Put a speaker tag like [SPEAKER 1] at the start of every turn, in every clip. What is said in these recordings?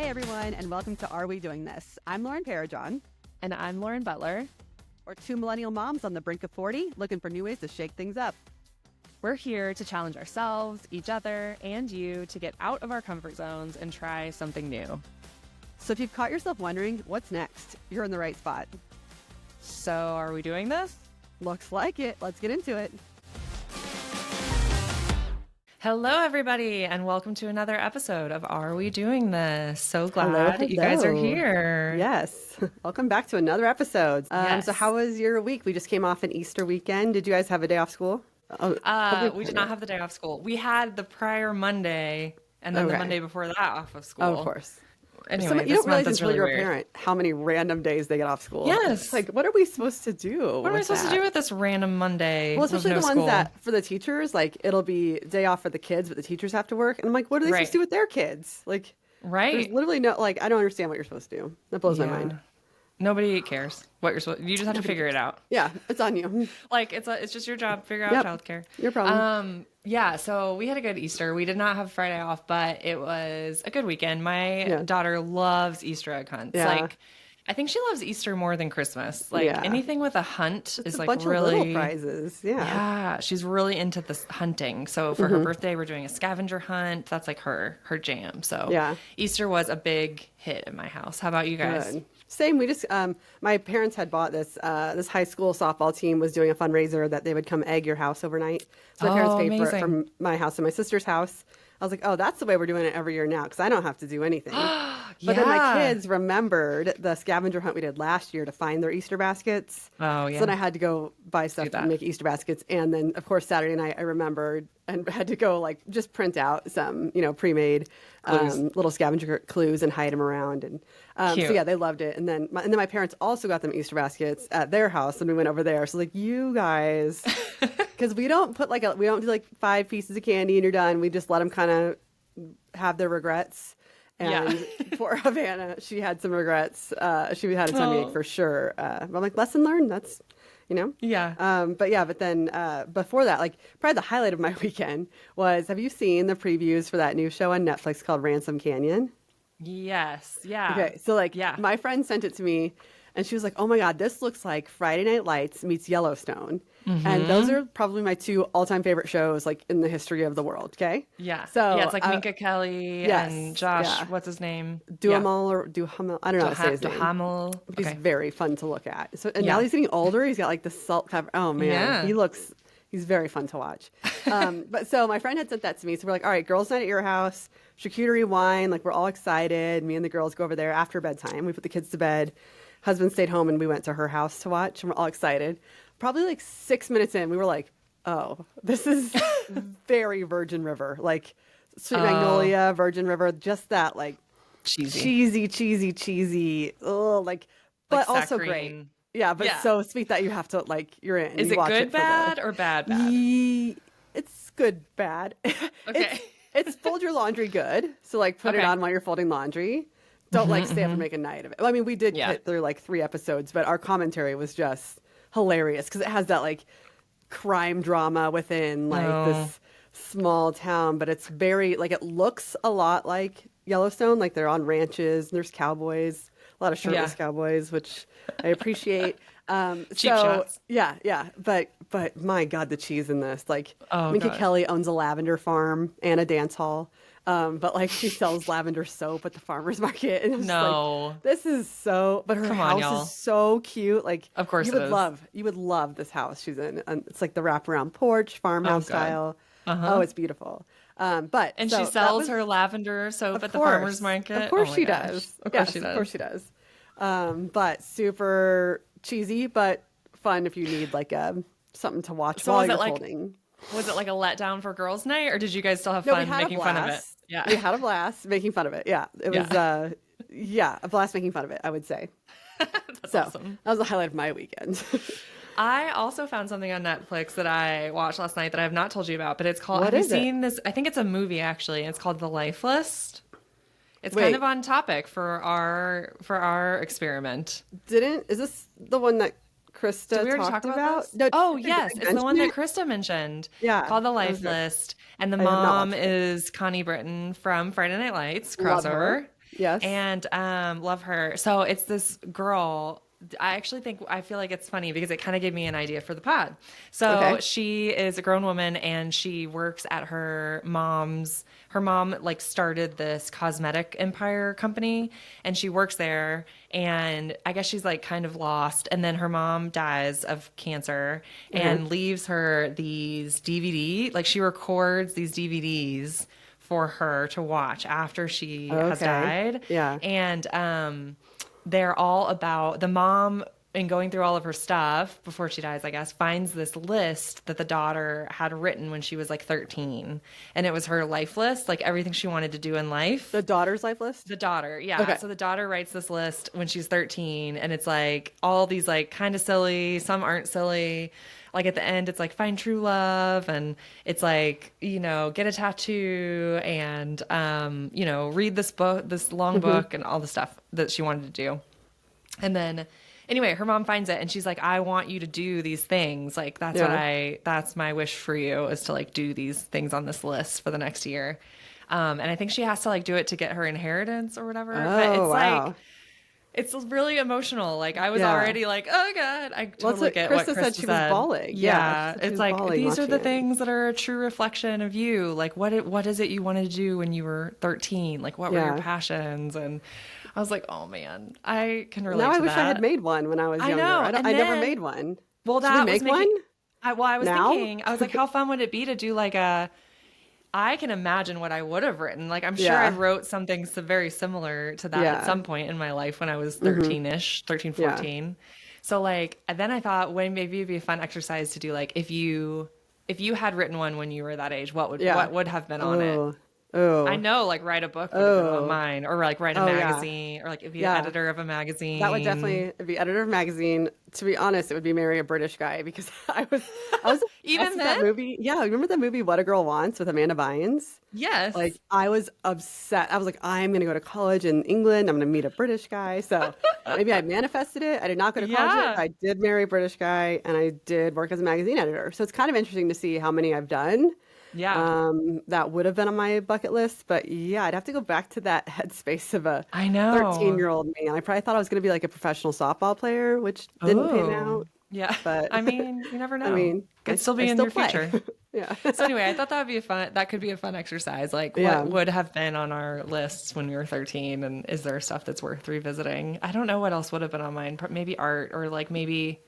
[SPEAKER 1] Hey everyone, and welcome to Are We Doing This? I'm Lauren Parajon.
[SPEAKER 2] And I'm Lauren Butler.
[SPEAKER 1] We're two millennial moms on the brink of 40, looking for new ways to shake things up.
[SPEAKER 2] We're here to challenge ourselves, each other, and you to get out of our comfort zones and try something new.
[SPEAKER 1] So if you've caught yourself wondering, what's next? You're in the right spot.
[SPEAKER 2] So are we doing this?
[SPEAKER 1] Looks like it. Let's get into it.
[SPEAKER 2] Hello, everybody, and welcome to another episode of Are We Doing This? So glad that you guys are here.
[SPEAKER 1] Yes. Welcome back to another episode.
[SPEAKER 2] Yes.
[SPEAKER 1] So how was your week? We just came off an Easter weekend. Did you guys have a day off school?
[SPEAKER 2] We did not have the day off school. We had the prior Monday and then the Monday before that off of school.
[SPEAKER 1] Oh, of course.
[SPEAKER 2] Anyway,
[SPEAKER 1] you don't realize until
[SPEAKER 2] really
[SPEAKER 1] you're
[SPEAKER 2] weird.
[SPEAKER 1] a parent how many random days they get off school.
[SPEAKER 2] Yes.
[SPEAKER 1] It's like, what are we supposed to do?
[SPEAKER 2] What am I supposed to do with this random Monday?
[SPEAKER 1] Well, especially
[SPEAKER 2] with
[SPEAKER 1] the
[SPEAKER 2] no
[SPEAKER 1] ones
[SPEAKER 2] school?
[SPEAKER 1] that for the teachers, like it'll be day off for the kids, but the teachers have to work. And I'm like, what are they supposed to do with their kids? Like, there's literally no, like, I don't understand what you're supposed to do. That blows my mind.
[SPEAKER 2] Nobody cares what you're supposed. You just have to figure it out.
[SPEAKER 1] Yeah, it's on you.
[SPEAKER 2] Like it's just your job. Figure out childcare.
[SPEAKER 1] Your problem.
[SPEAKER 2] Yeah. So we had a good Easter. We did not have Friday off, but it was a good weekend. My daughter loves Easter egg hunts.
[SPEAKER 1] Yeah.
[SPEAKER 2] Like, I think she loves Easter more than Christmas. Like anything with a hunt is
[SPEAKER 1] a
[SPEAKER 2] like
[SPEAKER 1] bunch
[SPEAKER 2] really
[SPEAKER 1] of little prizes. Yeah,
[SPEAKER 2] she's really into this hunting. So for her birthday, we're doing a scavenger hunt. That's like her jam. So Easter was a big hit in my house. How about you guys?
[SPEAKER 1] Good. Same. We just my parents had bought this high school softball team was doing a fundraiser that they would come egg your house overnight. So my parents paid for it from my house and my sister's house. I was like, oh, that's the way we're doing it every year now because I don't have to do anything. But then my kids remembered the scavenger hunt we did last year to find their Easter baskets.
[SPEAKER 2] Oh, yeah.
[SPEAKER 1] So then I had to go buy stuff to make Easter baskets. And then, of course, Saturday night I remembered and had to go like just print out some, pre-made little scavenger clues and hide them around. And so yeah, they loved it. And then my parents also got them Easter baskets at their house, and we went over there. So like, you guys, because we don't put we don't do like 5 pieces of candy and you're done. We just let them kind of have their regrets. And poor Havana, she had some regrets. She had a tummy ache for sure. But I'm like, lesson learned. That's,
[SPEAKER 2] Yeah.
[SPEAKER 1] But then before that, like probably the highlight of my weekend was, have you seen the previews for that new show on Netflix called Ransom Canyon?
[SPEAKER 2] Yes. Yeah.
[SPEAKER 1] Okay. So my friend sent it to me and she was like, oh my God, this looks like Friday Night Lights meets Yellowstone. Mm-hmm. And those are probably my 2 all-time favorite shows like in the history of the world. Okay.
[SPEAKER 2] Yeah.
[SPEAKER 1] So
[SPEAKER 2] it's like Minka Kelly and Josh, what's his name?
[SPEAKER 1] Duhamel. I don't know how to say his name.
[SPEAKER 2] Duhamel.
[SPEAKER 1] But he's very fun to look at. So now he's getting older. He's got like the salt cover. Oh man, he's very fun to watch. But so my friend had sent that to me. So we're like, all right, girls' night at your house, charcuterie wine. Like we're all excited. Me and the girls go over there after bedtime. We put the kids to bed. Husband stayed home and we went to her house to watch. And we're all excited. Probably like 6 minutes in, we were like, oh, this is very Virgin River. Like Sweet Magnolia, Virgin River, just that like cheesy. Oh, like but also
[SPEAKER 2] saccharine.
[SPEAKER 1] Great. Yeah, but so sweet that you have to like you're in.
[SPEAKER 2] Is it good bad or bad bad?
[SPEAKER 1] It's good bad.
[SPEAKER 2] Okay.
[SPEAKER 1] It's fold your laundry good. So like put it on while you're folding laundry. Don't like stay up and make a night of it. I mean, we did get through like 3 episodes, but our commentary was just hilarious because it has that like crime drama within like this small town, but it's very like it looks a lot like Yellowstone. Like they're on ranches and there's cowboys, a lot of shirtless cowboys, which I appreciate.
[SPEAKER 2] Cheap shots.
[SPEAKER 1] Yeah. But my God, the cheese in this. Like Minka Kelly owns a lavender farm and a dance hall. But like she sells lavender soap at the farmer's market. And like, this is so, but her house is so cute. Like,
[SPEAKER 2] of course
[SPEAKER 1] you would love this house she's in. And it's like the wraparound porch, farmhouse style. Oh, it's beautiful.
[SPEAKER 2] She sells her lavender soap at the farmer's market.
[SPEAKER 1] Of course she does. Of course she does. But super cheesy, but fun if you need like something to watch while you're folding.
[SPEAKER 2] Was it like a letdown for girls' night, or did you guys still have fun making fun of it?
[SPEAKER 1] Yeah, we had a blast making fun of it. Yeah, it was a blast making fun of it, I would say.
[SPEAKER 2] That's awesome.
[SPEAKER 1] That was the highlight of my weekend.
[SPEAKER 2] I also found something on Netflix that I watched last night that I have not told you about, but it's called.
[SPEAKER 1] Have
[SPEAKER 2] you seen this? I think it's a movie actually. It's called The Life List. It's kind of on topic for our experiment.
[SPEAKER 1] Is this the one that Krista talked about?
[SPEAKER 2] No, yes. It's the one that Krista mentioned.
[SPEAKER 1] Yeah.
[SPEAKER 2] Called The Life List. And the mom is Connie Britton from Friday Night Lights crossover.
[SPEAKER 1] Yes.
[SPEAKER 2] And love her. So it's this girl. I feel like it's funny because it kind of gave me an idea for the pod. So she is a grown woman and she works at her mom's. Her mom like started this cosmetic empire company and she works there. And I guess she's like kind of lost. And then her mom dies of cancer and leaves her these like she records these DVDs for her to watch after she has died.
[SPEAKER 1] Yeah.
[SPEAKER 2] And, they're all about the mom and going through all of her stuff before she dies, I guess, finds this list that the daughter had written when she was like 13. And it was her life list, like everything she wanted to do in life.
[SPEAKER 1] The daughter's life list?
[SPEAKER 2] The daughter, yeah.
[SPEAKER 1] Okay.
[SPEAKER 2] So the daughter writes this list when she's 13 and it's like all these like kind of silly, some aren't silly. Like at the end, it's like find true love and it's like, you know, get a tattoo and, you know, read this book, this long book and all the stuff that she wanted to do. And then anyway, her mom finds it and she's like, I want you to do these things. Like that's my wish for you is to like do these things on this list for the next year. And I think she has to like do it to get her inheritance or whatever. But it's like, it's really emotional. Like I was already like, oh God, I totally get what Krista said.
[SPEAKER 1] She was bawling.
[SPEAKER 2] Yeah. It's like, these are the things that are a true reflection of you. Like what is it you wanted to do when you were 13? Like what were your passions? And I was like, oh man, I can relate to that.
[SPEAKER 1] Now I wish I had made one when I was younger. I never made one.
[SPEAKER 2] Well,
[SPEAKER 1] Should we make one?
[SPEAKER 2] I was thinking, I was like, how fun would it be to do like I can imagine what I would have written. Like, I'm sure I wrote something very similar to that at some point in my life when I was 13-ish, 13, 14. Yeah. So, like, then I thought, maybe it'd be a fun exercise to do, like, if you had written one when you were that age, what would have been on it?
[SPEAKER 1] Oh.
[SPEAKER 2] I know, like, write a book would have been on mine, or like write a magazine, or like be an editor of a magazine.
[SPEAKER 1] That would definitely be editor of a magazine. To be honest, it would be marry a British guy because I was
[SPEAKER 2] even then
[SPEAKER 1] that movie. Yeah, remember the movie What a Girl Wants with Amanda Bynes?
[SPEAKER 2] Yes.
[SPEAKER 1] Like I was upset. I was like, I'm going to go to college in England. I'm going to meet a British guy. So maybe I manifested it. I did not go to college. Yet. I did marry a British guy, and I did work as a magazine editor. So it's kind of interesting to see how many I've done.
[SPEAKER 2] Yeah.
[SPEAKER 1] That would have been on my bucket list, but yeah, I'd have to go back to that headspace of a 13-year-old me. And I probably thought I was going to be like a professional softball player, which didn't pan out.
[SPEAKER 2] Yeah.
[SPEAKER 1] But
[SPEAKER 2] I mean, you never know.
[SPEAKER 1] I mean,
[SPEAKER 2] could still be in your future.
[SPEAKER 1] Yeah.
[SPEAKER 2] So anyway, I thought that could be a fun exercise. Like what would have been on our lists when we were 13, and is there stuff that's worth revisiting? I don't know what else would have been on mine. Maybe art, or like maybe,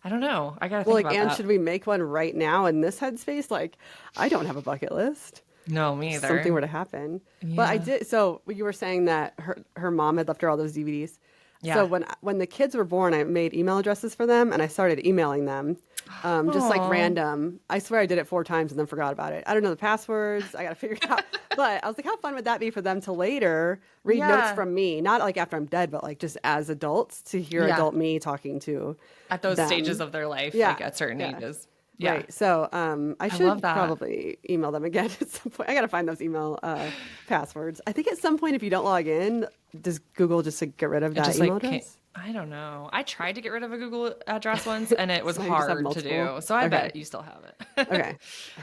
[SPEAKER 2] I don't know. I gotta think about that.
[SPEAKER 1] Should we make one right now in this headspace? Like, I don't have a bucket list.
[SPEAKER 2] No, me either.
[SPEAKER 1] Something were to happen. Yeah. But I did. So you were saying that her mom had left her all those DVDs. Yeah. So when the kids were born, I made email addresses for them and I started emailing them, just like random. I swear I did it 4 times and then forgot about it. I don't know the passwords. I got to figure it out. But I was like, how fun would that be for them to later read notes from me? Not like after I'm dead, but like just as adults to hear adult me talking to
[SPEAKER 2] at those
[SPEAKER 1] them.
[SPEAKER 2] Stages of their life, like at certain ages. Yeah.
[SPEAKER 1] Right. So I should probably email them again at some point. I got to find those email passwords. I think at some point, if you don't log in, does Google just like, get rid of that email address?
[SPEAKER 2] I don't know. I tried to get rid of a Google address once, and it was hard to do. So I bet you still have it.
[SPEAKER 1] Okay.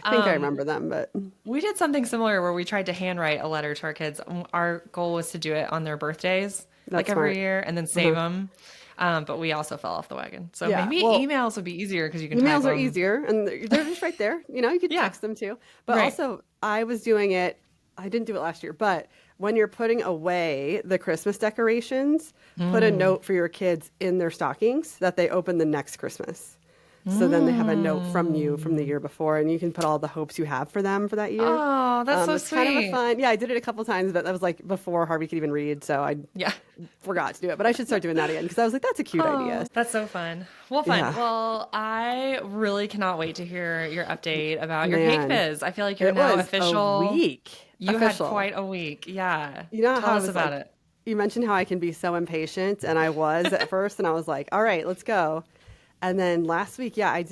[SPEAKER 1] I think I remember them, but
[SPEAKER 2] we did something similar where we tried to handwrite a letter to our kids. Our goal was to do it on their birthdays, every year, and then save them. But we also fell off the wagon. So maybe emails would be easier because you can
[SPEAKER 1] emails are easier and they're just right there. You know, you could text them too. But also, I was doing it. I didn't do it last year, but when you're putting away the Christmas decorations, put a note for your kids in their stockings that they open the next Christmas. So then they have a note from you from the year before, and you can put all the hopes you have for them for that year.
[SPEAKER 2] Oh, that's so
[SPEAKER 1] it's
[SPEAKER 2] sweet.
[SPEAKER 1] Kind of a fun. Yeah, I did it a couple times, but that was like before Harvey could even read, so I forgot to do it. But I should start doing that again because I was like, that's a cute idea.
[SPEAKER 2] That's so fun. Well, fun. Yeah. Well, I really cannot wait to hear your update about your cake biz. I feel like you're now official.
[SPEAKER 1] A week.
[SPEAKER 2] You had quite a week. Yeah.
[SPEAKER 1] You know
[SPEAKER 2] Tell us about it.
[SPEAKER 1] You mentioned how I can be so impatient, and I was at first, and I was like, all right, let's go. And then last week, I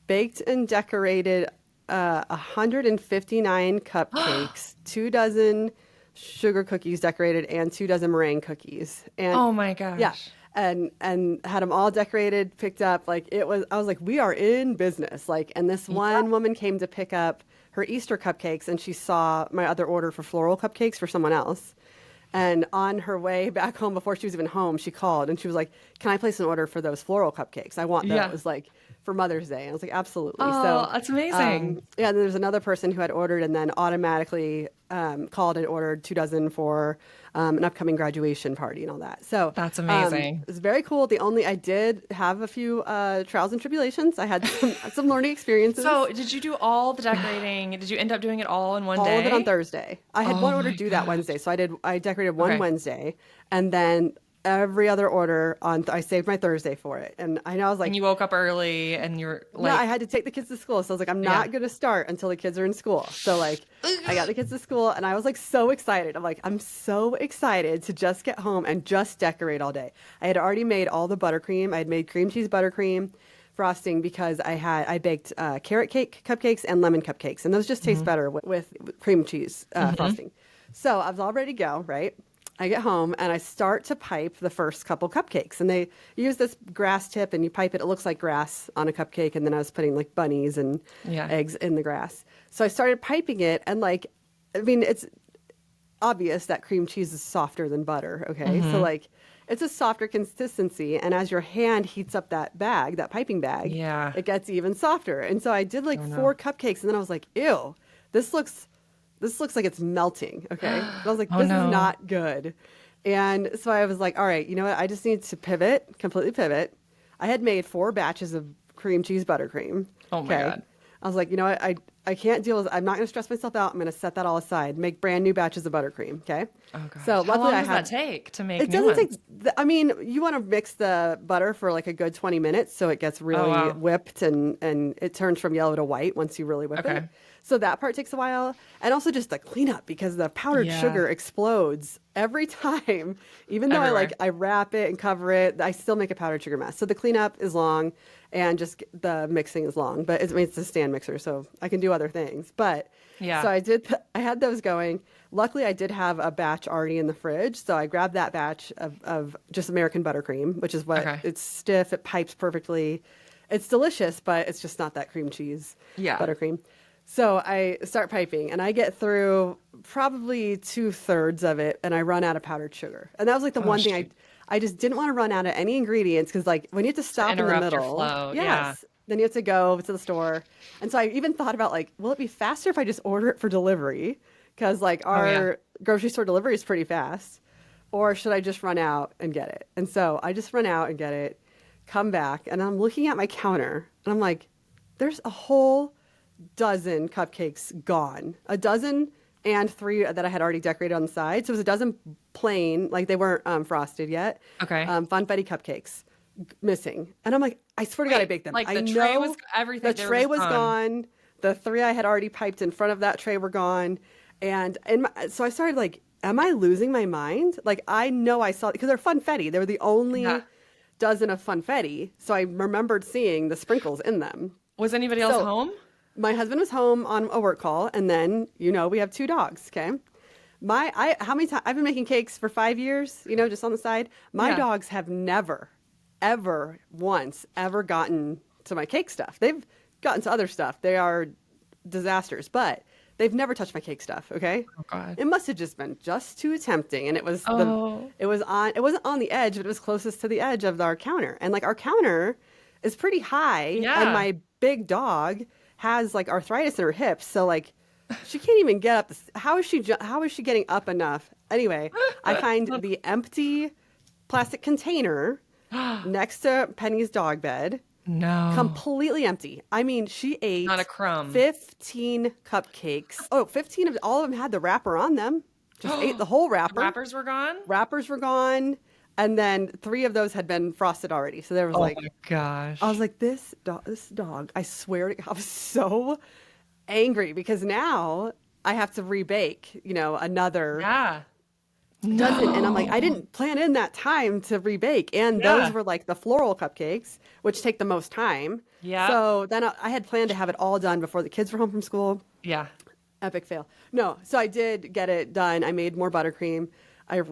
[SPEAKER 1] baked and decorated 159 cupcakes, 2 dozen sugar cookies decorated, and 2 dozen meringue cookies. And
[SPEAKER 2] oh my gosh.
[SPEAKER 1] Yeah. And had them all decorated, picked up. Like I was like, we are in business. Like, and this one woman came to pick up her Easter cupcakes, and she saw my other order for floral cupcakes for someone else. And on her way back home, before she was even home, she called and she was like, "Can I place an order for those floral cupcakes? I want those like for Mother's Day." And I was like, "Absolutely."
[SPEAKER 2] Oh,
[SPEAKER 1] So
[SPEAKER 2] that's amazing.
[SPEAKER 1] yeah, and there's another person who had ordered and then automatically called and ordered 2 dozen for an upcoming graduation party and all that. So
[SPEAKER 2] That's amazing.
[SPEAKER 1] It's very cool. I did have a few trials and tribulations. I had some learning experiences.
[SPEAKER 2] So, did you do all the decorating? Did you end up doing it all in one day?
[SPEAKER 1] All of it on Thursday. I had one order due that Wednesday, so I decorated one Wednesday, and then every other order I saved my Thursday for it. And I know I was like,
[SPEAKER 2] And you woke up early, and you're like,
[SPEAKER 1] I had to take the kids to school, so I was like, I'm not going to start until the kids are in school. So like, I got the kids to school, and I was like so excited. I'm so excited to just get home and just decorate all day. I had already made all the buttercream. I had made cream cheese buttercream frosting because I baked carrot cake cupcakes and lemon cupcakes, and those just taste better with cream cheese frosting. So I was all ready to go, right? I get home and I start to pipe the first couple cupcakes, and they use this grass tip and you pipe it. It looks like grass on a cupcake. And then I was putting like bunnies and eggs in the grass. So I started piping it, and it's obvious that cream cheese is softer than butter. Okay. So like it's a softer consistency. And as your hand heats up that piping bag, it gets even softer. And so I did like 4 cupcakes, and then I was like, ew, this looks like it's melting. Okay. I was like, this is not good. And so I was like, all right, you know what? I just need to completely pivot. I had made 4 batches of cream cheese buttercream.
[SPEAKER 2] Oh my God.
[SPEAKER 1] I was like, you know what? I can't deal with, I'm not going to stress myself out. I'm going to set that all aside, make brand new batches of buttercream. Okay.
[SPEAKER 2] Oh gosh.
[SPEAKER 1] So
[SPEAKER 2] how long does that take to make
[SPEAKER 1] it
[SPEAKER 2] new
[SPEAKER 1] doesn't
[SPEAKER 2] ones?
[SPEAKER 1] take, you want to mix the butter for like a good 20 minutes. So it gets really whipped and it turns from yellow to white once you really whip it. So that part takes a while. And also just the cleanup, because the powdered sugar explodes every time. Even though I wrap it and cover it, I still make a powdered sugar mess. So the cleanup is long and just the mixing is long. But it's a stand mixer, so I can do other things. But so I had those going. Luckily, I did have a batch already in the fridge. So I grabbed that batch of just American buttercream, which is what it's stiff. It pipes perfectly. It's delicious, but it's just not that cream cheese buttercream. So I start piping, and I get through probably 2/3 of it, and I run out of powdered sugar. And that was like the one thing I just didn't want to run out of any ingredients, because like when you have to stop in the middle,
[SPEAKER 2] your flow.
[SPEAKER 1] then you have to go to the store. And so I even thought about like, will it be faster if I just order it for delivery? Because like our grocery store delivery is pretty fast. Or should I just run out and get it? And so I just run out and get it, come back, and I'm looking at my counter, and I'm like, there's a whole dozen cupcakes gone. A dozen and 3 that I had already decorated on the side. So it was a dozen plain, like they weren't frosted yet.
[SPEAKER 2] Okay.
[SPEAKER 1] Funfetti cupcakes missing. And I'm like, I swear to God, I baked them.
[SPEAKER 2] Like
[SPEAKER 1] the
[SPEAKER 2] tray was everything.
[SPEAKER 1] The tray was gone. The 3 I had already piped in front of that tray were gone. And so I started like, am I losing my mind? Like, I know I saw, because they're funfetti. They were the only dozen of funfetti. So I remembered seeing the sprinkles in them.
[SPEAKER 2] Was anybody else home?
[SPEAKER 1] My husband was home on a work call, and then, we have 2 dogs, okay? How many times, I've been making cakes for 5 years, just on the side. My dogs have never, ever, once, ever gotten to my cake stuff. They've gotten to other stuff. They are disasters, but they've never touched my cake stuff, okay?
[SPEAKER 2] Oh, God.
[SPEAKER 1] It must have just been just too tempting, and it wasn't on the edge, but it was closest to the edge of our counter. And, like, our counter is pretty high, and my big dog has like arthritis in her hips, so like she can't even get up. How is she getting up enough? Anyway, I find the empty plastic container next to Penny's dog bed.
[SPEAKER 2] No.
[SPEAKER 1] Completely empty. I mean, she ate
[SPEAKER 2] not a crumb.
[SPEAKER 1] 15 cupcakes. Oh, 15 of all of them had the wrapper on them. Just ate the whole wrapper.
[SPEAKER 2] The wrappers were gone?
[SPEAKER 1] Wrappers were gone. And then 3 of those had been frosted already. So there was
[SPEAKER 2] oh my gosh.
[SPEAKER 1] I was like, this dog, I swear to God, I was so angry, because now I have to rebake, another dozen. And I'm like, I didn't plan in that time to rebake. And those were like the floral cupcakes, which take the most time.
[SPEAKER 2] Yeah.
[SPEAKER 1] So then I had planned to have it all done before the kids were home from school.
[SPEAKER 2] Yeah.
[SPEAKER 1] Epic fail. No. So I did get it done. I made more buttercream. I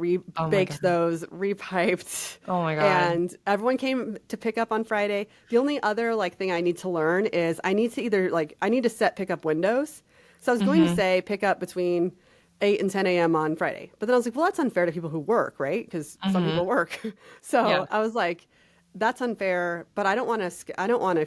[SPEAKER 1] baked those, repiped.
[SPEAKER 2] Oh my God.
[SPEAKER 1] And everyone came to pick up on Friday. The only other thing I need to learn is I need to set pickup windows. So I was going to say pick up between 8 and 10 a.m. on Friday. But then I was like, well, that's unfair to people who work, right? Because some people work. So
[SPEAKER 2] Yeah.
[SPEAKER 1] I was like, that's unfair, but I don't want to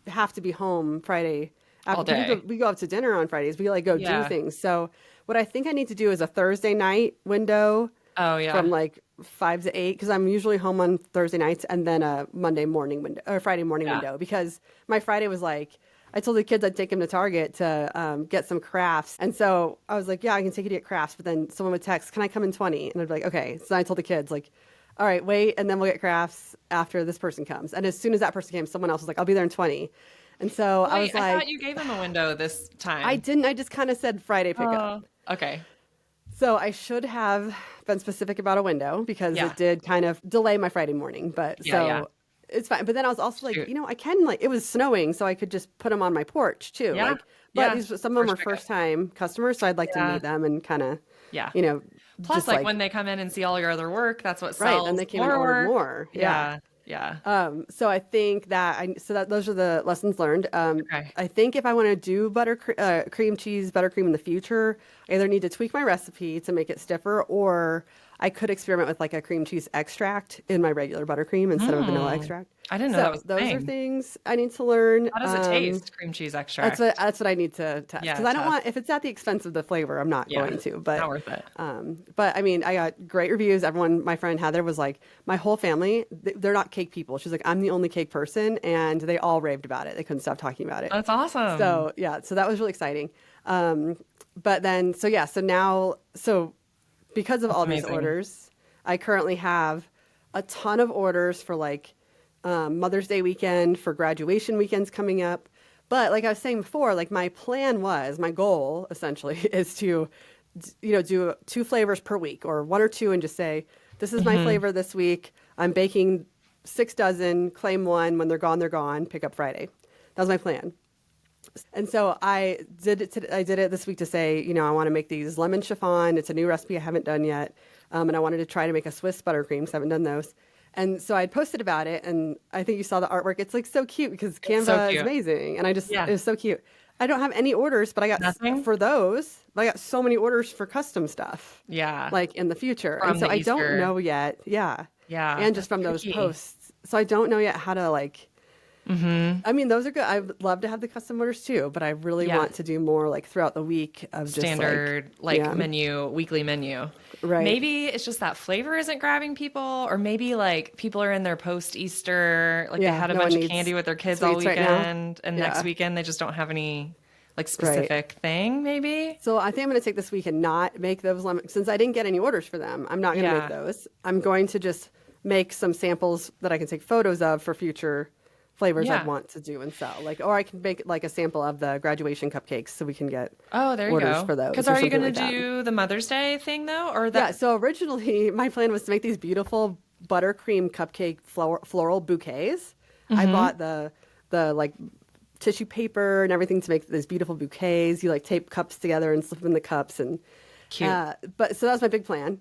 [SPEAKER 1] have to be home Friday.
[SPEAKER 2] All day.
[SPEAKER 1] We go out to dinner on Fridays. We like go do
[SPEAKER 2] Yeah.
[SPEAKER 1] things. So what I think I need to do is a Thursday night window
[SPEAKER 2] Oh, yeah.
[SPEAKER 1] from like 5 to 8, because I'm usually home on Thursday nights, and then a Monday morning window or Friday morning
[SPEAKER 2] Yeah.
[SPEAKER 1] window, because my Friday was like, I told the kids I'd take them to Target to get some crafts. And so I was like, yeah, I can take you to get crafts. But then someone would text, can I come in 20? And I'd be like, okay. So I told the kids, like, all right, wait, and then we'll get crafts after this person comes. And as soon as that person came, someone else was like, I'll be there in 20. And so I was
[SPEAKER 2] Wait, I
[SPEAKER 1] like,
[SPEAKER 2] thought you gave them a window this time.
[SPEAKER 1] I didn't. I just kind of said Friday pickup.
[SPEAKER 2] Oh, okay.
[SPEAKER 1] So I should have been specific about a window, because
[SPEAKER 2] Yeah.
[SPEAKER 1] it did kind of delay my Friday morning. But
[SPEAKER 2] Yeah,
[SPEAKER 1] so
[SPEAKER 2] yeah.
[SPEAKER 1] it's fine. But then I was also like,
[SPEAKER 2] Shoot.
[SPEAKER 1] I can, like, it was snowing, so I could just put them on my porch too.
[SPEAKER 2] Yeah.
[SPEAKER 1] Like, but
[SPEAKER 2] Yeah.
[SPEAKER 1] some of them
[SPEAKER 2] First
[SPEAKER 1] are
[SPEAKER 2] pickup.
[SPEAKER 1] first time customers, so I'd like to
[SPEAKER 2] Yeah.
[SPEAKER 1] meet them and kind of,
[SPEAKER 2] Yeah. Plus,
[SPEAKER 1] just
[SPEAKER 2] like when they come in and see all your other work, that's what sells.
[SPEAKER 1] right. Then they came and
[SPEAKER 2] more
[SPEAKER 1] ordered
[SPEAKER 2] work.
[SPEAKER 1] more. Yeah.
[SPEAKER 2] Yeah.
[SPEAKER 1] So I think that those are the lessons learned.
[SPEAKER 2] Okay.
[SPEAKER 1] I think if I want to do cream cheese, buttercream in the future, I either need to tweak my recipe to make it stiffer, or I could experiment with like a cream cheese extract in my regular buttercream instead of a vanilla extract.
[SPEAKER 2] I didn't know
[SPEAKER 1] So
[SPEAKER 2] that was a
[SPEAKER 1] those are
[SPEAKER 2] thing.
[SPEAKER 1] things I need to learn.
[SPEAKER 2] How does it taste? Cream cheese extract.
[SPEAKER 1] That's what I need to test,
[SPEAKER 2] Yeah,
[SPEAKER 1] because I don't
[SPEAKER 2] test.
[SPEAKER 1] want, if it's at the expense of the flavor, I'm not going to. But
[SPEAKER 2] not worth it.
[SPEAKER 1] but I mean, I got great reviews. Everyone, my friend Heather was like, my whole family, they're not cake people. She's like, I'm the only cake person, and they all raved about it. They couldn't stop talking about it.
[SPEAKER 2] That's awesome.
[SPEAKER 1] So yeah, so that was really exciting. But then, so yeah, so now, so because of all these
[SPEAKER 2] amazing.
[SPEAKER 1] orders, I currently have a ton of orders for like Mother's Day weekend, for graduation weekends coming up. But like I was saying before, like my goal essentially is to, do 2 flavors per week, or 1 or 2, and just say, this is my flavor this week. I'm baking 6 dozen, claim 1. When they're gone, pick up Friday. That was my plan. And so I did it this week to say, I want to make these lemon chiffon. It's a new recipe I haven't done yet. And I wanted to try to make a Swiss buttercream, because I haven't done those. And so I posted about it, and I think you saw the artwork. It's like so cute, because Canva is amazing. And it was so cute. I don't have any orders, but I got for those. I got so many orders for custom stuff.
[SPEAKER 2] Yeah.
[SPEAKER 1] Like in the future.
[SPEAKER 2] From
[SPEAKER 1] and so
[SPEAKER 2] the
[SPEAKER 1] I don't
[SPEAKER 2] Easter.
[SPEAKER 1] know yet. Yeah.
[SPEAKER 2] Yeah.
[SPEAKER 1] And just from those
[SPEAKER 2] tricky.
[SPEAKER 1] posts. So I don't know yet how to like, I mean, those are good. I would love to have the custom orders too, but I really want to do more like throughout the week of just
[SPEAKER 2] standard menu, weekly menu.
[SPEAKER 1] Right.
[SPEAKER 2] Maybe it's just that flavor isn't grabbing people, or maybe like people are in their post Easter, like they had a bunch of candy with their kids all
[SPEAKER 1] sweets right now.
[SPEAKER 2] weekend, and next weekend they just don't have any like specific thing. Maybe.
[SPEAKER 1] So I think I'm going to take this week and not make those lemon, since I didn't get any orders for them. I'm not going to make those. I'm going to just make some samples that I can take photos of for future flavors I want to do and sell. Like, or I can make like a sample of the graduation cupcakes, so we can get
[SPEAKER 2] there you
[SPEAKER 1] orders
[SPEAKER 2] go.
[SPEAKER 1] for those.
[SPEAKER 2] Because are you going to do the Mother's Day thing though, or that?
[SPEAKER 1] Yeah. So originally my plan was to make these beautiful buttercream cupcake floral bouquets. I bought the like tissue paper and everything to make these beautiful bouquets. You like tape cups together and slip them in the cups, and
[SPEAKER 2] Cute.
[SPEAKER 1] But so that was my big plan.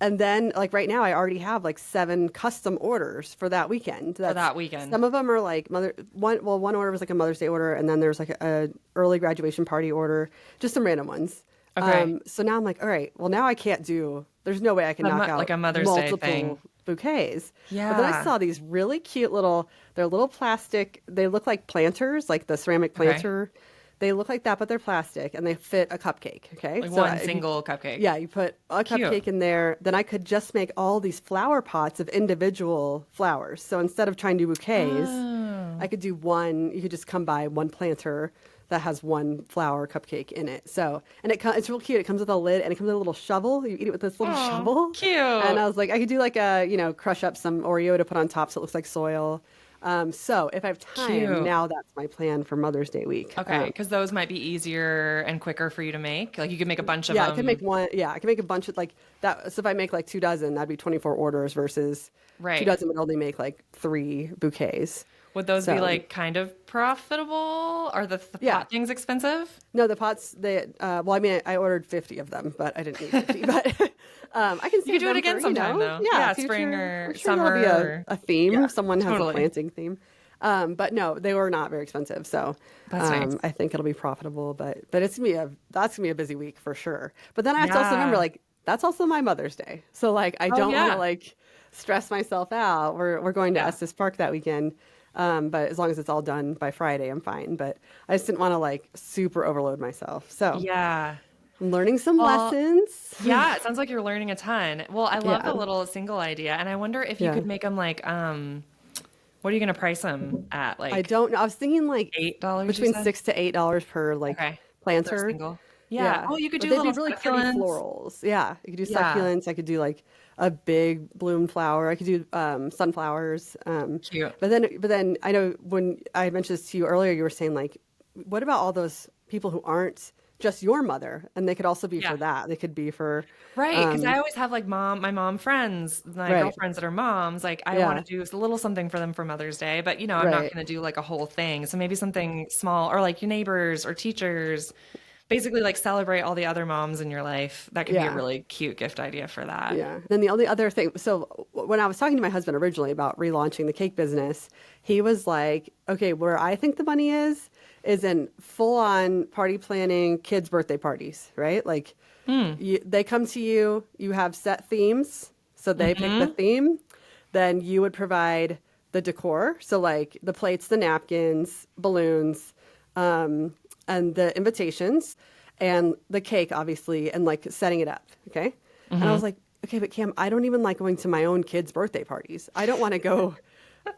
[SPEAKER 1] And then, like right now, I already have like 7 custom orders for that weekend. Some of them are like one order was like a Mother's Day order, and then there's like a early graduation party order, just some random ones.
[SPEAKER 2] Okay.
[SPEAKER 1] So now I'm like, all right, well now I can't do. There's no way I can knock out
[SPEAKER 2] like a Mother's Day
[SPEAKER 1] multiple
[SPEAKER 2] thing.
[SPEAKER 1] bouquets.
[SPEAKER 2] Yeah.
[SPEAKER 1] But then I saw these really cute they're little plastic. They look like planters, like the ceramic planter. They look like that, but they're plastic, and they fit a cupcake. Okay,
[SPEAKER 2] Like one single cupcake.
[SPEAKER 1] Yeah, you put a cupcake in there. Then I could just make all these flower pots of individual flowers. So instead of trying to do bouquets, I could do one. You could just come by one planter that has one flower cupcake in it. So, and it's real cute. It comes with a lid, and it comes with a little shovel. You eat it with this little shovel.
[SPEAKER 2] Cute.
[SPEAKER 1] And I was like, I could do like crush up some Oreo to put on top so it looks like soil. So if I have time, now that's my plan for Mother's Day week.
[SPEAKER 2] Okay, because those might be easier and quicker for you to make. Like you could make a bunch of
[SPEAKER 1] them.
[SPEAKER 2] I
[SPEAKER 1] could make one. Yeah, I can make a bunch of like that. So if I make like 2 dozen, that'd be 24 orders versus 2 dozen would only make like 3 bouquets.
[SPEAKER 2] Would those be like kind of profitable? Are the pot things expensive?
[SPEAKER 1] No, the pots. I ordered 50 of them, but I didn't need 50. But I can see
[SPEAKER 2] you could do it again sometime though. Yeah, spring or
[SPEAKER 1] sure
[SPEAKER 2] summer.
[SPEAKER 1] Be a theme. Someone has a planting theme. But no, they were not very expensive. So
[SPEAKER 2] That's nice.
[SPEAKER 1] I think it'll be profitable, but that's gonna be a busy week for sure. But then I have to also remember, like, that's also my Mother's Day. So like, I don't want to like stress myself out. We're going to Estes Park that weekend. But as long as it's all done by Friday, I'm fine. But I just didn't want to like super overload myself. So
[SPEAKER 2] Yeah.
[SPEAKER 1] I'm learning some lessons.
[SPEAKER 2] Yeah, it sounds like you're learning a ton. Well, I love the little single idea, and I wonder if you could make them like, what are you going to price them at? Like,
[SPEAKER 1] I don't know. I was thinking like
[SPEAKER 2] $8
[SPEAKER 1] between $6 to $8 per like planter.
[SPEAKER 2] Single. Yeah. Oh, you could
[SPEAKER 1] But
[SPEAKER 2] do
[SPEAKER 1] they'd
[SPEAKER 2] little
[SPEAKER 1] be really pretty
[SPEAKER 2] succulents.
[SPEAKER 1] florals. Yeah, you could do succulents. I could do like a big bloom flower. I could do sunflowers.
[SPEAKER 2] Cute.
[SPEAKER 1] But then I know when I mentioned this to you earlier, you were saying like, what about all those people who aren't just your mother, and they could also be for that. They could be for
[SPEAKER 2] because I always have like my mom friends, my girlfriends that are moms. Like I want to do a little something for them for Mother's Day, but I'm not going to do like a whole thing. So maybe something small, or like your neighbors or teachers. Basically, like celebrate all the other moms in your life. That could be a really cute gift idea for that.
[SPEAKER 1] Yeah. Then the only other thing, so when I was talking to my husband originally about relaunching the cake business, he was like, okay, where I think the money is in full-on party planning, kids' birthday parties, right? Like they come to you, you have set themes, so they pick the theme. Then you would provide the decor, so like the plates, the napkins, balloons, and the invitations and the cake, obviously, and like setting it up. Okay. And I was like, okay, but Cam, I don't even like going to my own kids' birthday parties. I don't want to go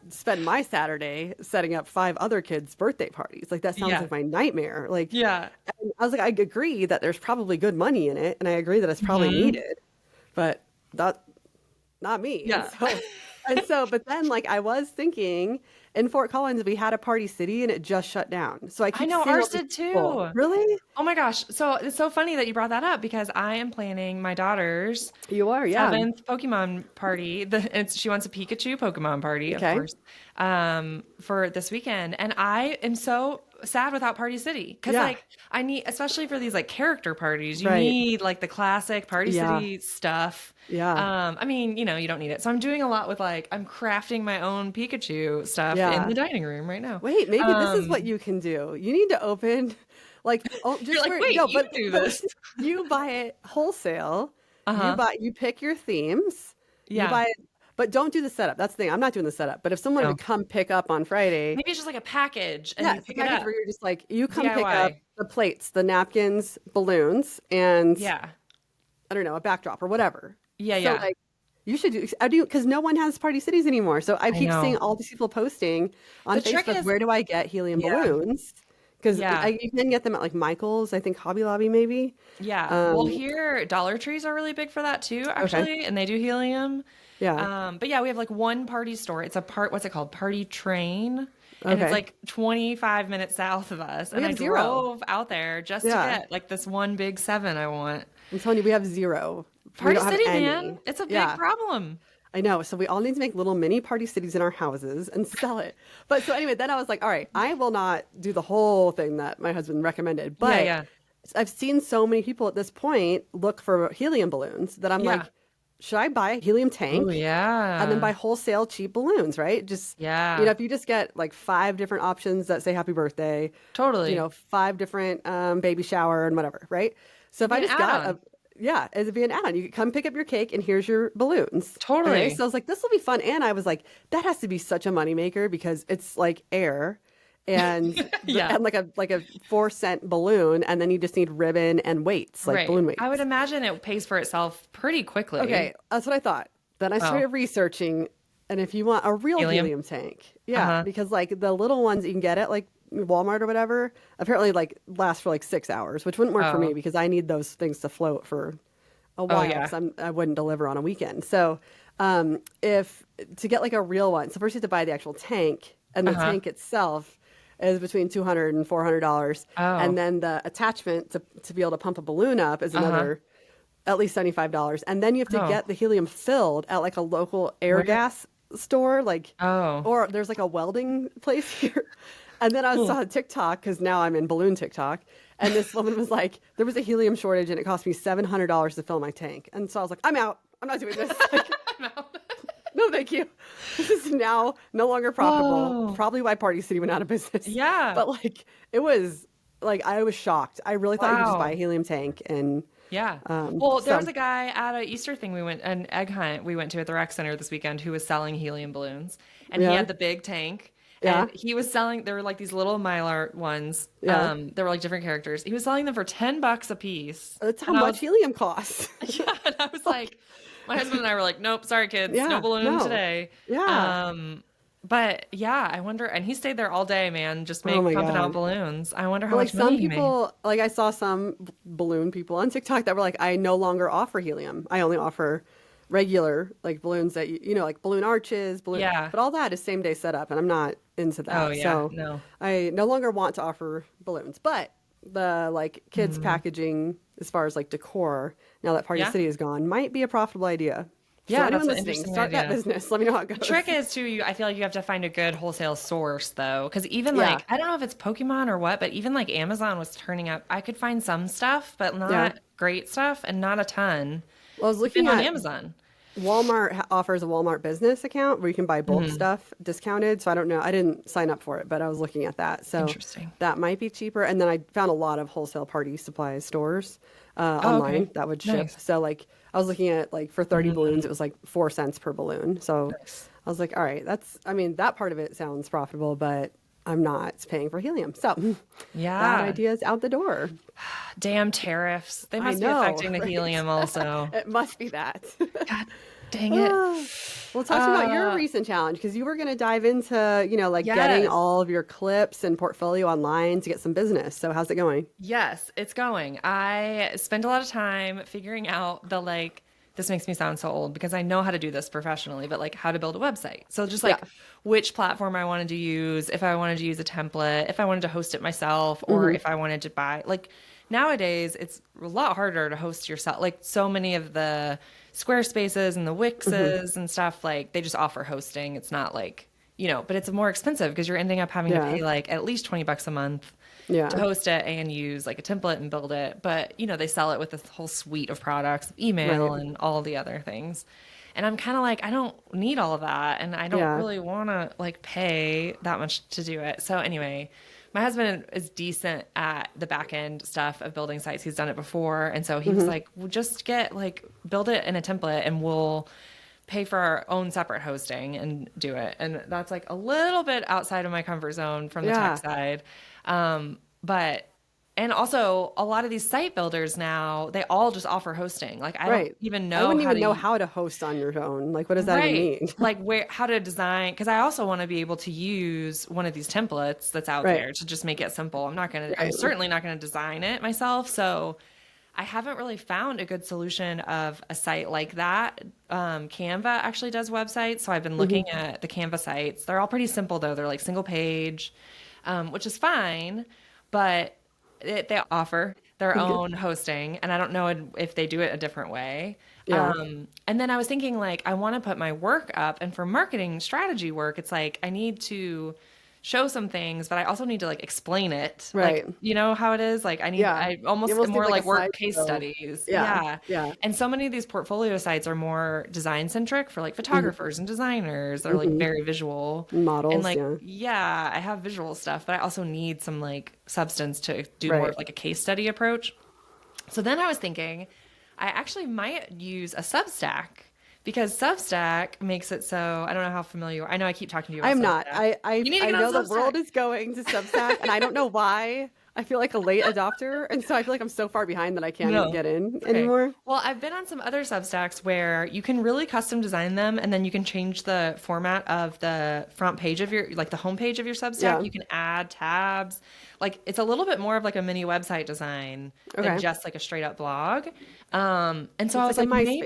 [SPEAKER 1] spend my Saturday setting up 5 other kids' birthday parties. Like that sounds like my nightmare. Like, and I was like, I agree that there's probably good money in it. And I agree that it's probably needed, but not me.
[SPEAKER 2] Yeah.
[SPEAKER 1] But then like I was thinking, in Fort Collins, we had a Party City and it just shut down. So I
[SPEAKER 2] know ours did too.
[SPEAKER 1] Really?
[SPEAKER 2] Oh my gosh. So it's so funny that you brought that up, because I am planning my daughter's 7th Pokemon party. She wants a Pikachu Pokemon party, of course, for this weekend. And I am so sad without Party City, because like I need, especially for these like character parties, you need like the classic Party City stuff. I mean, you don't need it. So I'm doing a lot with like, I'm crafting my own Pikachu stuff in the dining room right now.
[SPEAKER 1] Wait, maybe this is what you can do. You need to open like,
[SPEAKER 2] do this.
[SPEAKER 1] You buy it wholesale. You pick your themes. You buy it. But don't do the setup. That's the thing. I'm not doing the setup. But if someone would come pick up on Friday,
[SPEAKER 2] maybe it's just like a package, and you pick it up.
[SPEAKER 1] Where you're just like, you come pick up the plates, the napkins, balloons, and I don't know, a backdrop or whatever. So like, you should do because no one has Party Cities anymore. So I keep seeing all these people posting on Facebook. Where do I get helium balloons? Because you can get them at like Michael's, I think Hobby Lobby maybe.
[SPEAKER 2] Well, here Dollar Trees are really big for that too, actually, and they do helium. But we have like one party store. It's what's it called? Party Train. And it's like 25 minutes south of us. And I drove out there just to get like this one big 7 I want.
[SPEAKER 1] I'm telling you, we have 0.
[SPEAKER 2] Party City, man. It's a big problem.
[SPEAKER 1] I know. So we all need to make little mini Party Cities in our houses and sell it. But so anyway, then I was like, all right, I will not do the whole thing that my husband recommended. But I've seen so many people at this point look for helium balloons that I'm like, should I buy a helium tank?
[SPEAKER 2] Oh, yeah.
[SPEAKER 1] And then buy wholesale cheap balloons, right? Just, if you just get like 5 different options that say happy birthday.
[SPEAKER 2] Totally.
[SPEAKER 1] 5 different baby shower and whatever, right? So if I just got it'd be an add-on. You could come pick up your cake and here's your balloons.
[SPEAKER 2] Totally.
[SPEAKER 1] Okay? So I was like, this will be fun. And I was like, that has to be such a moneymaker because it's like air. And and like a 4-cent balloon, and then you just need ribbon and weights, like balloon weights.
[SPEAKER 2] I would imagine it pays for itself pretty quickly.
[SPEAKER 1] Okay, that's what I thought. Then I started researching, and if you want a real helium tank, because like the little ones you can get at like Walmart or whatever, apparently like last for like 6 hours, which wouldn't work for me because I need those things to float for a while. Because I wouldn't deliver on a weekend. So if to get like a real one, so first you have to buy the actual tank, and the tank itself is between $200 and $400. And then the attachment to be able to pump a balloon up is another at least $75. And then you have to get the helium filled at like a local air gas store, like or there's like a welding place here. And then I saw a TikTok, because now I'm in balloon TikTok, and this woman was like, there was a helium shortage and it cost me $700 to fill my tank. And so I was like, I'm out. I'm not doing this. Like,
[SPEAKER 2] I'm out.
[SPEAKER 1] No, thank you. This is now no longer profitable.
[SPEAKER 2] Oh,
[SPEAKER 1] Probably why Party City went out of business.
[SPEAKER 2] yeah.
[SPEAKER 1] But like, it was like I was shocked. I really thought you could just buy a
[SPEAKER 2] Wow.
[SPEAKER 1] helium tank and
[SPEAKER 2] Yeah. Well, there was
[SPEAKER 1] so
[SPEAKER 2] a guy at a Easter thing an egg hunt we went to at the rec center this weekend who was selling helium balloons. And he
[SPEAKER 1] yeah,
[SPEAKER 2] had the big tank
[SPEAKER 1] yeah,
[SPEAKER 2] and he was selling, there were like these little Mylar ones.
[SPEAKER 1] yeah.
[SPEAKER 2] There were like different characters. He was selling them for $10 a piece.
[SPEAKER 1] That's how
[SPEAKER 2] And I
[SPEAKER 1] much
[SPEAKER 2] was,
[SPEAKER 1] helium costs.
[SPEAKER 2] yeah, and I was like, my husband and I were like, nope, sorry kids, no
[SPEAKER 1] Yeah,
[SPEAKER 2] balloon
[SPEAKER 1] no,
[SPEAKER 2] today.
[SPEAKER 1] yeah.
[SPEAKER 2] But yeah, I wonder, and he stayed there all day, man, just
[SPEAKER 1] Oh my
[SPEAKER 2] pumping out
[SPEAKER 1] God.
[SPEAKER 2] balloons. I wonder how
[SPEAKER 1] But like
[SPEAKER 2] much money
[SPEAKER 1] some
[SPEAKER 2] he made.
[SPEAKER 1] people, like I saw some balloon people on TikTok that were like, I no longer offer helium. I only offer regular like balloons that you know, like balloon arches, balloon.
[SPEAKER 2] Yeah.
[SPEAKER 1] But all that is same day setup, and I'm not into
[SPEAKER 2] Oh
[SPEAKER 1] that.
[SPEAKER 2] yeah,
[SPEAKER 1] So
[SPEAKER 2] no.
[SPEAKER 1] I no longer want to offer balloons. But the like kids packaging, as far as like decor, now that Party
[SPEAKER 2] Yeah.
[SPEAKER 1] City is gone, might be a profitable idea. So
[SPEAKER 2] Yeah,
[SPEAKER 1] anyone
[SPEAKER 2] that's an
[SPEAKER 1] listening,
[SPEAKER 2] interesting
[SPEAKER 1] start that
[SPEAKER 2] idea.
[SPEAKER 1] business. Let me know how it goes.
[SPEAKER 2] Trick is too, I feel like you have to find a good wholesale source though. Because even
[SPEAKER 1] Yeah,
[SPEAKER 2] like, I don't know if it's Pokemon or what, but even like Amazon was turning up. I could find some stuff, but
[SPEAKER 1] yeah.
[SPEAKER 2] not great stuff and not a ton,
[SPEAKER 1] Well, I was
[SPEAKER 2] even
[SPEAKER 1] looking
[SPEAKER 2] on
[SPEAKER 1] at
[SPEAKER 2] Amazon.
[SPEAKER 1] Walmart offers a Walmart business account where you can buy bulk
[SPEAKER 2] Hmm.
[SPEAKER 1] stuff discounted. So I don't know. I didn't sign up for it, but I was looking at that. So
[SPEAKER 2] Interesting.
[SPEAKER 1] that might be cheaper. And then I found a lot of wholesale party supplies stores
[SPEAKER 2] Oh, okay.
[SPEAKER 1] online that would ship.
[SPEAKER 2] Nice.
[SPEAKER 1] So like I was looking at like for 30 balloons,
[SPEAKER 2] Mm,
[SPEAKER 1] it was like 4 cents per balloon. So
[SPEAKER 2] nice.
[SPEAKER 1] I was like, all right, I mean, that part of it sounds profitable, but I'm not paying for helium. So that
[SPEAKER 2] Yeah.
[SPEAKER 1] idea is out the door.
[SPEAKER 2] Damn tariffs. They
[SPEAKER 1] I
[SPEAKER 2] must be
[SPEAKER 1] know,
[SPEAKER 2] affecting the
[SPEAKER 1] right?
[SPEAKER 2] helium also.
[SPEAKER 1] It must be that.
[SPEAKER 2] God dang it.
[SPEAKER 1] Ah. Well, talk to me about your
[SPEAKER 2] Uh,
[SPEAKER 1] recent challenge because you were going to dive into, like getting
[SPEAKER 2] yes.
[SPEAKER 1] all of your clips and portfolio online to get some business. So how's it going?
[SPEAKER 2] Yes, it's going. I spend a lot of time figuring out this makes me sound so old because I know how to do this professionally, but like how to build a website. So just
[SPEAKER 1] Yeah.
[SPEAKER 2] like which platform I wanted to use, if I wanted to use a template, if I wanted to host it myself, or
[SPEAKER 1] Hmm.
[SPEAKER 2] if I wanted to buy, like nowadays it's a lot harder to host yourself. Like so many of the Squarespaces and the
[SPEAKER 1] Hmm.
[SPEAKER 2] Wixes and stuff, like they just offer hosting. It's not like, but it's more expensive because you're ending up having to
[SPEAKER 1] Yeah.
[SPEAKER 2] pay like at least $20 a month to
[SPEAKER 1] Yeah.
[SPEAKER 2] host it and use like a template and build it. But, they sell it with this whole suite of products, email
[SPEAKER 1] Right.
[SPEAKER 2] and all the other things. And I'm kind of like, I don't need all of that. And I don't
[SPEAKER 1] Yeah.
[SPEAKER 2] really want to like pay that much to do it. So anyway, my husband is decent at the back end stuff of building sites. He's done it before. And so he was
[SPEAKER 1] Hmm.
[SPEAKER 2] like, well, just build it in a template and we'll pay for our own separate hosting and do it. And that's like a little bit outside of my comfort zone from the tech
[SPEAKER 1] Yeah.
[SPEAKER 2] side. But and also a lot of these site builders now, they all just offer hosting. Like I don't
[SPEAKER 1] Right.
[SPEAKER 2] even
[SPEAKER 1] I
[SPEAKER 2] know
[SPEAKER 1] wouldn't
[SPEAKER 2] how
[SPEAKER 1] even know
[SPEAKER 2] to
[SPEAKER 1] how to host on your own. Like, what does that even
[SPEAKER 2] right.
[SPEAKER 1] mean?
[SPEAKER 2] Like how to design because I also want to be able to use one of these templates that's out
[SPEAKER 1] Right.
[SPEAKER 2] there to just make it simple. I'm
[SPEAKER 1] Right.
[SPEAKER 2] certainly not gonna design it myself. So I haven't really found a good solution of a site like that. Canva actually does websites, so I've been
[SPEAKER 1] Hmm.
[SPEAKER 2] looking at the Canva sites. They're all pretty simple though. They're like single page, which is fine, but they offer their own hosting, and I don't know if they do it a different way.
[SPEAKER 1] Yeah.
[SPEAKER 2] And then I was thinking like I want to put my work up, and for marketing strategy work, it's like I need to show some things, but I also need to like explain it. Like,
[SPEAKER 1] Right.
[SPEAKER 2] you know how it is? Like
[SPEAKER 1] Yeah.
[SPEAKER 2] I
[SPEAKER 1] You
[SPEAKER 2] almost
[SPEAKER 1] almost need
[SPEAKER 2] more
[SPEAKER 1] like a
[SPEAKER 2] like work case
[SPEAKER 1] slideshow.
[SPEAKER 2] studies.
[SPEAKER 1] Yeah.
[SPEAKER 2] Yeah.
[SPEAKER 1] Yeah.
[SPEAKER 2] And so many of these portfolio sites are more design centric for like
[SPEAKER 1] Hmm.
[SPEAKER 2] photographers and designers. They're like
[SPEAKER 1] Hmm.
[SPEAKER 2] very visual. And
[SPEAKER 1] Models.
[SPEAKER 2] like,
[SPEAKER 1] Yeah.
[SPEAKER 2] yeah, I have visual stuff, but I also need some like substance to do more
[SPEAKER 1] Right.
[SPEAKER 2] of like a case study approach. So then I was thinking, I actually might use a Substack because Substack makes it so I don't know how familiar you are. I know I keep talking to you about
[SPEAKER 1] I'm not.
[SPEAKER 2] Substack.
[SPEAKER 1] I
[SPEAKER 2] You need to
[SPEAKER 1] I
[SPEAKER 2] get
[SPEAKER 1] know
[SPEAKER 2] on
[SPEAKER 1] the
[SPEAKER 2] Substack.
[SPEAKER 1] world is going to Substack, and I don't know why. I feel like a late adopter, and so I feel like I'm so far behind that I can't
[SPEAKER 2] No.
[SPEAKER 1] get in
[SPEAKER 2] Okay.
[SPEAKER 1] anymore.
[SPEAKER 2] Well, I've been on some other Substacks where you can really custom design them and then you can change the format of the front page of like the homepage of your Substack.
[SPEAKER 1] Yeah.
[SPEAKER 2] You can add tabs. Like it's a little bit more of like a mini website design than
[SPEAKER 1] Okay.
[SPEAKER 2] just like a straight up blog. And so I
[SPEAKER 1] It's
[SPEAKER 2] was
[SPEAKER 1] like a
[SPEAKER 2] like,
[SPEAKER 1] MySpace.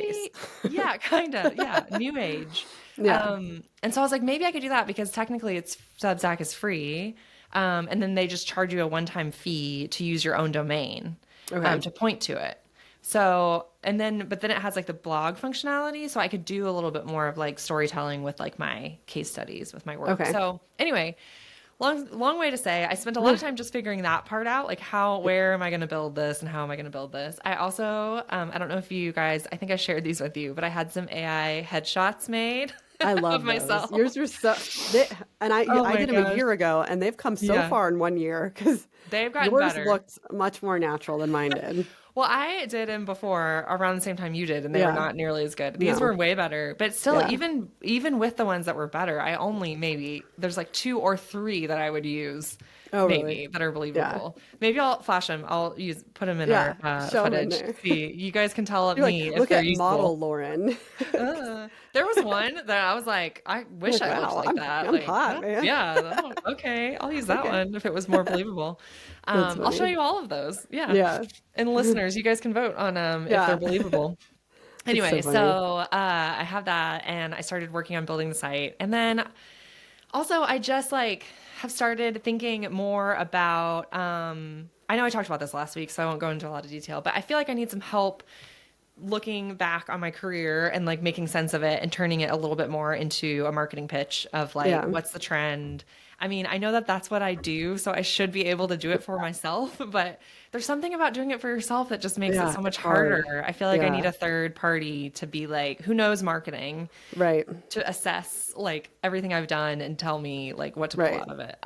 [SPEAKER 2] maybe, yeah, kind of, yeah, new age.
[SPEAKER 1] Yeah.
[SPEAKER 2] And so I was like, maybe I could do that because technically it's Substack is free. And then they just charge you a one-time fee to use your own domain,
[SPEAKER 1] Okay.
[SPEAKER 2] to point to it. So, but then it has like the blog functionality. So I could do a little bit more of like storytelling with like my case studies with my work.
[SPEAKER 1] Okay.
[SPEAKER 2] So anyway, long way to say, I spent a lot of time just figuring that part out. Like where am I going to build this and how am I going to build this? I also, I don't know if you guys, I think I shared these with you, but I had some AI headshots made.
[SPEAKER 1] I
[SPEAKER 2] of
[SPEAKER 1] love those.
[SPEAKER 2] myself.
[SPEAKER 1] Yours are so, they, and
[SPEAKER 2] Oh
[SPEAKER 1] I
[SPEAKER 2] my
[SPEAKER 1] did them a
[SPEAKER 2] gosh.
[SPEAKER 1] year ago, and they've come so
[SPEAKER 2] Yeah.
[SPEAKER 1] far in 1 year because
[SPEAKER 2] They've gotten
[SPEAKER 1] yours
[SPEAKER 2] better.
[SPEAKER 1] looked much more natural than mine did.
[SPEAKER 2] Well, I did them before around the same time you did, and they were
[SPEAKER 1] Yeah.
[SPEAKER 2] not nearly as good. These
[SPEAKER 1] No.
[SPEAKER 2] were way better, but still,
[SPEAKER 1] Yeah.
[SPEAKER 2] even with the ones that were better, I only maybe there's like two or three that I would use,
[SPEAKER 1] Oh, really?
[SPEAKER 2] maybe that are
[SPEAKER 1] Yeah.
[SPEAKER 2] believable. Maybe I'll flash them. I'll put them in our
[SPEAKER 1] Yeah. Show them in
[SPEAKER 2] footage.
[SPEAKER 1] there.
[SPEAKER 2] See, you guys can tell
[SPEAKER 1] You're like,
[SPEAKER 2] me if
[SPEAKER 1] look
[SPEAKER 2] they're
[SPEAKER 1] at
[SPEAKER 2] useful.
[SPEAKER 1] model Lauren.
[SPEAKER 2] There was one that I was like, I
[SPEAKER 1] You're
[SPEAKER 2] wish
[SPEAKER 1] like,
[SPEAKER 2] I looked
[SPEAKER 1] wow,
[SPEAKER 2] like that.
[SPEAKER 1] I'm
[SPEAKER 2] Like,
[SPEAKER 1] hot,
[SPEAKER 2] that,
[SPEAKER 1] man.
[SPEAKER 2] yeah, okay, I'll use that
[SPEAKER 1] Okay.
[SPEAKER 2] one if it was more believable.
[SPEAKER 1] That's
[SPEAKER 2] I'll show
[SPEAKER 1] funny.
[SPEAKER 2] you all of those. Yeah.
[SPEAKER 1] Yeah.
[SPEAKER 2] And listeners, you guys can vote on if they're
[SPEAKER 1] Yeah.
[SPEAKER 2] believable.
[SPEAKER 1] It's so
[SPEAKER 2] Anyway, so
[SPEAKER 1] funny.
[SPEAKER 2] I have that and I started working on building the site. And then also I just like have started thinking more about I know I talked about this last week, so I won't go into a lot of detail, but I feel like I need some help looking back on my career and like making sense of it and turning it a little bit more into a marketing pitch of like
[SPEAKER 1] Yeah.
[SPEAKER 2] what's the trend. I mean, I know that that's what I do, so I should be able to do it for myself, but there's something about doing it for yourself that just makes it
[SPEAKER 1] Yeah.
[SPEAKER 2] so much
[SPEAKER 1] It's hard.
[SPEAKER 2] harder. I feel like I need
[SPEAKER 1] Yeah.
[SPEAKER 2] a third party to be like, who knows marketing,
[SPEAKER 1] Right.
[SPEAKER 2] to assess like everything I've done and tell me like what to pull
[SPEAKER 1] Right.
[SPEAKER 2] out of it.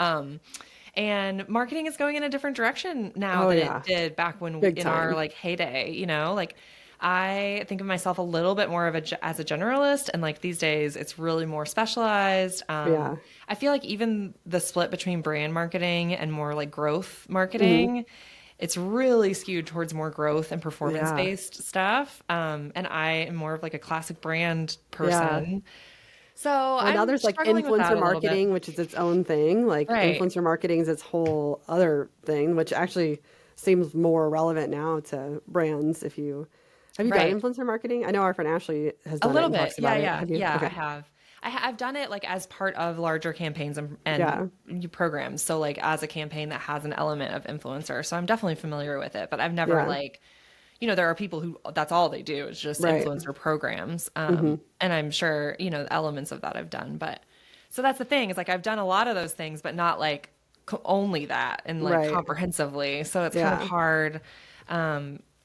[SPEAKER 2] And marketing is going in a different direction now
[SPEAKER 1] Oh,
[SPEAKER 2] than
[SPEAKER 1] yeah.
[SPEAKER 2] it did back when
[SPEAKER 1] Big
[SPEAKER 2] in our
[SPEAKER 1] time.
[SPEAKER 2] like heyday, you know, like I think of myself a little bit more of as a generalist, and like these days it's really more specialized.
[SPEAKER 1] Yeah.
[SPEAKER 2] I feel like even the split between brand marketing and more like growth
[SPEAKER 1] Hmm.
[SPEAKER 2] marketing, it's really skewed towards more growth and performance
[SPEAKER 1] Yeah.
[SPEAKER 2] based stuff. And I am more of like a classic brand
[SPEAKER 1] Yeah.
[SPEAKER 2] person. So
[SPEAKER 1] Well, now
[SPEAKER 2] I'm
[SPEAKER 1] there's like
[SPEAKER 2] struggling with that
[SPEAKER 1] influencer
[SPEAKER 2] a little bit.
[SPEAKER 1] marketing, which is its own thing. Like
[SPEAKER 2] Right.
[SPEAKER 1] influencer marketing is its whole other thing, which actually seems more relevant now to brands. If you have you done
[SPEAKER 2] Right.
[SPEAKER 1] influencer marketing? I know our friend Ashley has
[SPEAKER 2] A
[SPEAKER 1] done it
[SPEAKER 2] little
[SPEAKER 1] and
[SPEAKER 2] bit.
[SPEAKER 1] talks
[SPEAKER 2] Yeah,
[SPEAKER 1] about it.
[SPEAKER 2] yeah,
[SPEAKER 1] Have you?
[SPEAKER 2] yeah, I
[SPEAKER 1] Okay.
[SPEAKER 2] have. I've done it like as part of larger campaigns
[SPEAKER 1] Yeah.
[SPEAKER 2] and programs. So like as a campaign that has an element of influencer. So I'm definitely familiar with it, but I've never
[SPEAKER 1] Yeah.
[SPEAKER 2] like, there are people who that's all they do is just
[SPEAKER 1] Right.
[SPEAKER 2] influencer programs.
[SPEAKER 1] Hmm.
[SPEAKER 2] And I'm sure, elements of that I've done. But so that's the thing. It's like I've done a lot of those things, but not like only that and like
[SPEAKER 1] Right.
[SPEAKER 2] comprehensively. So it's kind of
[SPEAKER 1] Yeah.
[SPEAKER 2] hard.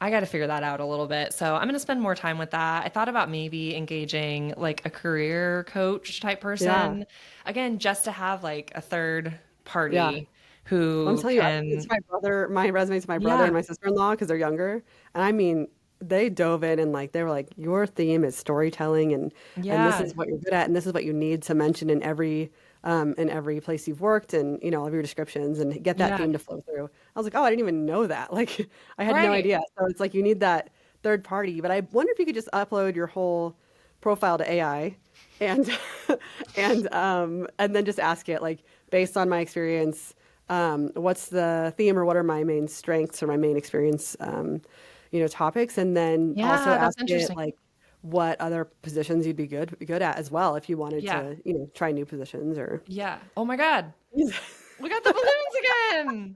[SPEAKER 2] I got to figure that out a little bit. So I'm going to spend more time with that. I thought about maybe engaging like a career coach type
[SPEAKER 1] Yeah.
[SPEAKER 2] person, again, just to have like a third
[SPEAKER 1] Yeah.
[SPEAKER 2] party
[SPEAKER 1] I'm
[SPEAKER 2] who
[SPEAKER 1] telling you, I sent it to
[SPEAKER 2] can,
[SPEAKER 1] my brother, my resume to my brother and
[SPEAKER 2] yeah,
[SPEAKER 1] my sister-in-law because they're younger. And I mean, they dove in and like they were like, your theme is storytelling and this
[SPEAKER 2] yeah,
[SPEAKER 1] is what you're good at and this is what you need to mention in every place you've worked and all of your descriptions and get that
[SPEAKER 2] yeah,
[SPEAKER 1] theme to flow through. I was like, oh, I didn't even know that. Like I had no
[SPEAKER 2] right.
[SPEAKER 1] idea. So it's like you need that third party. But I wonder if you could just upload your whole profile to AI and and then just ask it like based on my experience, what's the theme or what are my main strengths or my main experience topics, and then also
[SPEAKER 2] Yeah, that's
[SPEAKER 1] ask it
[SPEAKER 2] interesting.
[SPEAKER 1] like what other positions you'd be good at as well if you wanted
[SPEAKER 2] Yeah,
[SPEAKER 1] to try new positions or
[SPEAKER 2] yeah. Oh my God. We got the balloons again.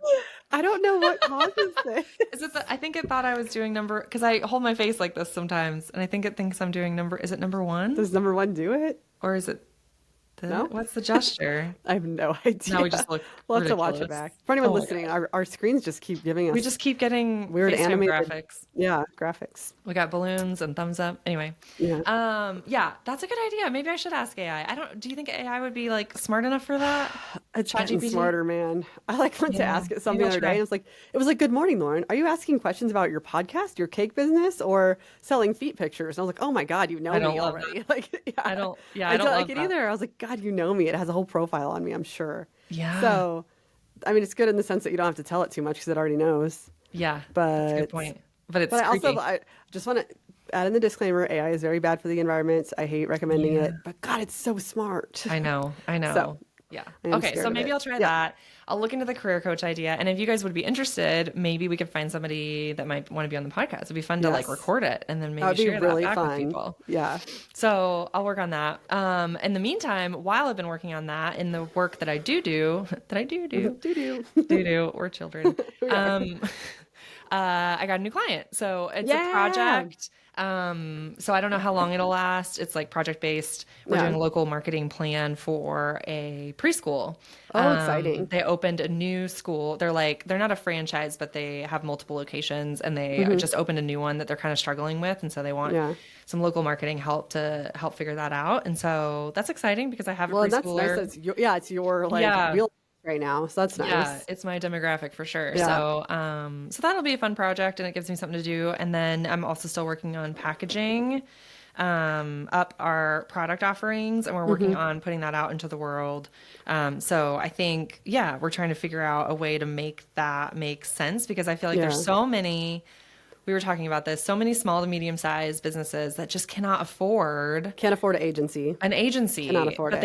[SPEAKER 1] I don't know what causes this.
[SPEAKER 2] Is it I think it thought I was doing number, because I hold my face like this sometimes, and I think it thinks I'm doing is it number one?
[SPEAKER 1] Does number one do it?
[SPEAKER 2] Or is it
[SPEAKER 1] No,
[SPEAKER 2] what's the gesture?
[SPEAKER 1] I have no
[SPEAKER 2] Now
[SPEAKER 1] idea.
[SPEAKER 2] we just look
[SPEAKER 1] We'll have to watch it
[SPEAKER 2] ridiculous.
[SPEAKER 1] back. For anyone
[SPEAKER 2] Oh my
[SPEAKER 1] listening,
[SPEAKER 2] God.
[SPEAKER 1] our screens just keep giving
[SPEAKER 2] We
[SPEAKER 1] us
[SPEAKER 2] just keep getting
[SPEAKER 1] weird
[SPEAKER 2] FaceTime
[SPEAKER 1] animated,
[SPEAKER 2] graphics.
[SPEAKER 1] yeah, graphics.
[SPEAKER 2] We got balloons and thumbs up. Anyway,
[SPEAKER 1] Yeah.
[SPEAKER 2] yeah, that's a good idea. Maybe I should ask AI. I don't. Do you think AI would be like smart enough for that?
[SPEAKER 1] It's getting
[SPEAKER 2] ChatGPT?
[SPEAKER 1] smarter, man. I like went to
[SPEAKER 2] Yeah,
[SPEAKER 1] ask it
[SPEAKER 2] maybe
[SPEAKER 1] something the
[SPEAKER 2] I'll
[SPEAKER 1] other day,
[SPEAKER 2] try.
[SPEAKER 1] and it was like, "Good morning, Lauren. Are you asking questions about your podcast, your cake business, or selling feet pictures?" And I was like, "Oh my God, you
[SPEAKER 2] I
[SPEAKER 1] know
[SPEAKER 2] don't
[SPEAKER 1] me
[SPEAKER 2] love that.
[SPEAKER 1] already." Like,
[SPEAKER 2] I
[SPEAKER 1] yeah,
[SPEAKER 2] don't. Yeah,
[SPEAKER 1] I
[SPEAKER 2] I don't
[SPEAKER 1] don't like
[SPEAKER 2] love
[SPEAKER 1] it
[SPEAKER 2] that.
[SPEAKER 1] either. I was like, "God, you know me. It has a whole profile on me. I'm sure."
[SPEAKER 2] Yeah,
[SPEAKER 1] So, I mean, it's good in the sense that you don't have to tell it too much because it already knows.
[SPEAKER 2] yeah, that's a good
[SPEAKER 1] But
[SPEAKER 2] point. But
[SPEAKER 1] but
[SPEAKER 2] it's
[SPEAKER 1] I also
[SPEAKER 2] creepy.
[SPEAKER 1] I just want to add in the disclaimer: AI is very bad for the environment. I hate recommending
[SPEAKER 2] Yeah.
[SPEAKER 1] it, but God, it's so smart.
[SPEAKER 2] I know. I
[SPEAKER 1] So
[SPEAKER 2] know. Yeah.
[SPEAKER 1] I am
[SPEAKER 2] Okay. So
[SPEAKER 1] scared of
[SPEAKER 2] maybe
[SPEAKER 1] it.
[SPEAKER 2] I'll try
[SPEAKER 1] Yeah.
[SPEAKER 2] that. I'll look into the career coach idea. And if you guys would be interested, maybe we could find somebody that might want to be on the podcast. It'd be fun to like
[SPEAKER 1] Yes.
[SPEAKER 2] record it and then
[SPEAKER 1] That
[SPEAKER 2] maybe
[SPEAKER 1] would be
[SPEAKER 2] share that
[SPEAKER 1] really
[SPEAKER 2] back with
[SPEAKER 1] fun.
[SPEAKER 2] people.
[SPEAKER 1] Yeah.
[SPEAKER 2] So I'll work on that. In the meantime, while I've been working on that, in the work that I do,
[SPEAKER 1] Doo doo.
[SPEAKER 2] we're children.
[SPEAKER 1] We are.
[SPEAKER 2] Um, I got a new client. So it's a
[SPEAKER 1] Yeah.
[SPEAKER 2] project. So I don't know how long it'll last. It's like project based. We're doing a local marketing plan for a preschool.
[SPEAKER 1] Oh, exciting.
[SPEAKER 2] They opened a new school. They're not a franchise, but they have multiple locations, and they just opened a new one that they're kind of struggling with. And so they want some local marketing help to help figure that out. And so that's exciting because I have a preschooler.
[SPEAKER 1] That's nice. It's your like real right now. So that's nice.
[SPEAKER 2] Yeah, it's my demographic for sure.
[SPEAKER 1] Yeah.
[SPEAKER 2] So that'll be a fun project, and it gives me something to do. And then I'm also still working on packaging up our product offerings, and we're working on putting that out into the world. So I think, we're trying to figure out a way to make that make sense, because I feel like there's so many, we were talking about this, so many small to medium sized businesses that just can't afford
[SPEAKER 1] an agency. Cannot afford it.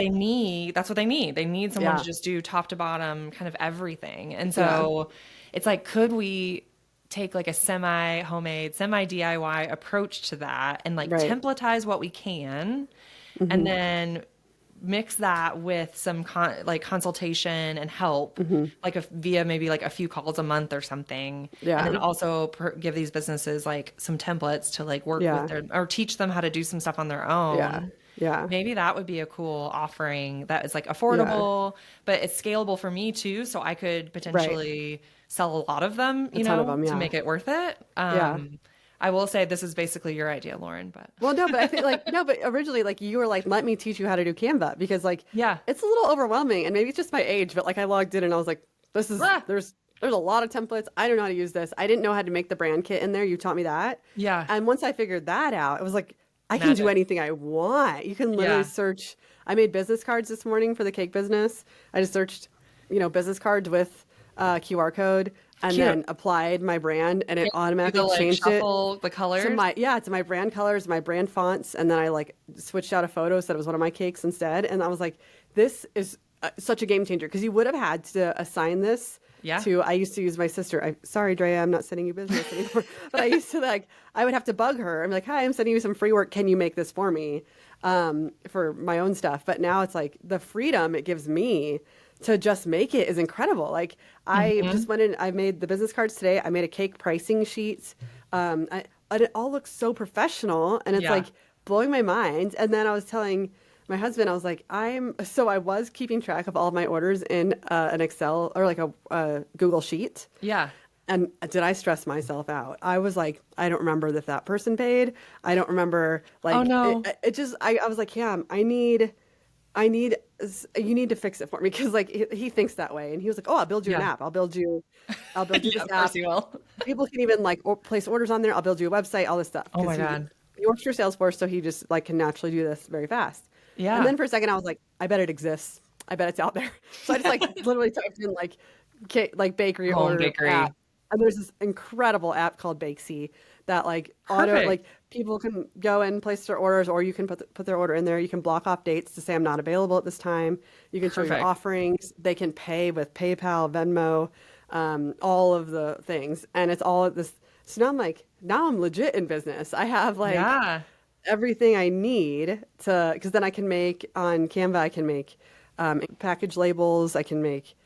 [SPEAKER 2] That's what they need. They need someone to just do top to bottom kind of everything. And so it's like, could we take like a semi homemade, semi DIY approach to that and like templatize what we can, and then mix that with some consultation and help, like via maybe like a few calls a month or something. And then also give these businesses like some templates to like work with or teach them how to do some stuff on their own. Maybe that would be a cool offering that is like affordable, but it's scalable for me too. So I could potentially sell a lot of them, to make it worth it. I will say this is basically your idea, Lauren, but
[SPEAKER 1] but I think but originally like you were like, let me teach you how to do Canva, because like, it's a little overwhelming, and maybe it's just my age, but like I logged in and I was like, this is, there's a lot of templates. I don't know how to use this. I didn't know how to make the brand kit in there. You taught me that. Yeah. And once I figured that out, it was like, I can do anything I want. You can literally search. I made business cards this morning for the cake business. I just searched, business cards with QR code, and then applied my brand, and it automatically changed
[SPEAKER 2] the colors.
[SPEAKER 1] To my brand colors, my brand fonts, and then I like switched out a photo, said it was one of my cakes instead, and I was like, this is such a game changer, because you would have had to assign this to. I used to use my sister. Sorry, Drea, I'm not sending you business anymore, but I used to I would have to bug her. I'm like, hi, I'm sending you some free work. Can you make this for me for my own stuff? But now it's like the freedom it gives me to just make it is incredible. Like I just went in, I made the business cards today. I made a cake pricing sheet. It all looks so professional, and it's like blowing my mind. And then I was telling my husband, I was like, I was keeping track of all of my orders in an Excel or like a Google sheet. Yeah. And did I stress myself out? I was like, I don't remember that person paid. I don't remember like, I was like, Cam, you need to fix it for me, because like he thinks that way, and he was like, oh, I'll build you an app. I'll build you this app. Of course you will. People can even like place orders on there. I'll build you a website, all this stuff.
[SPEAKER 2] Oh my God.
[SPEAKER 1] He works for Salesforce, so he just like can naturally do this very fast. Yeah. And then for a second I was like, I bet it exists. I bet it's out there. So I just like literally typed in like bakery order app. And there's this incredible app called Bakesy that like people can go and place their orders, or you can put their order in there. You can block off dates to say I'm not available at this time. You can show your offerings. They can pay with PayPal, Venmo, all of the things. And it's all this. So now I'm legit in business. I have everything I need because then I can make on Canva, I can make package labels. I can make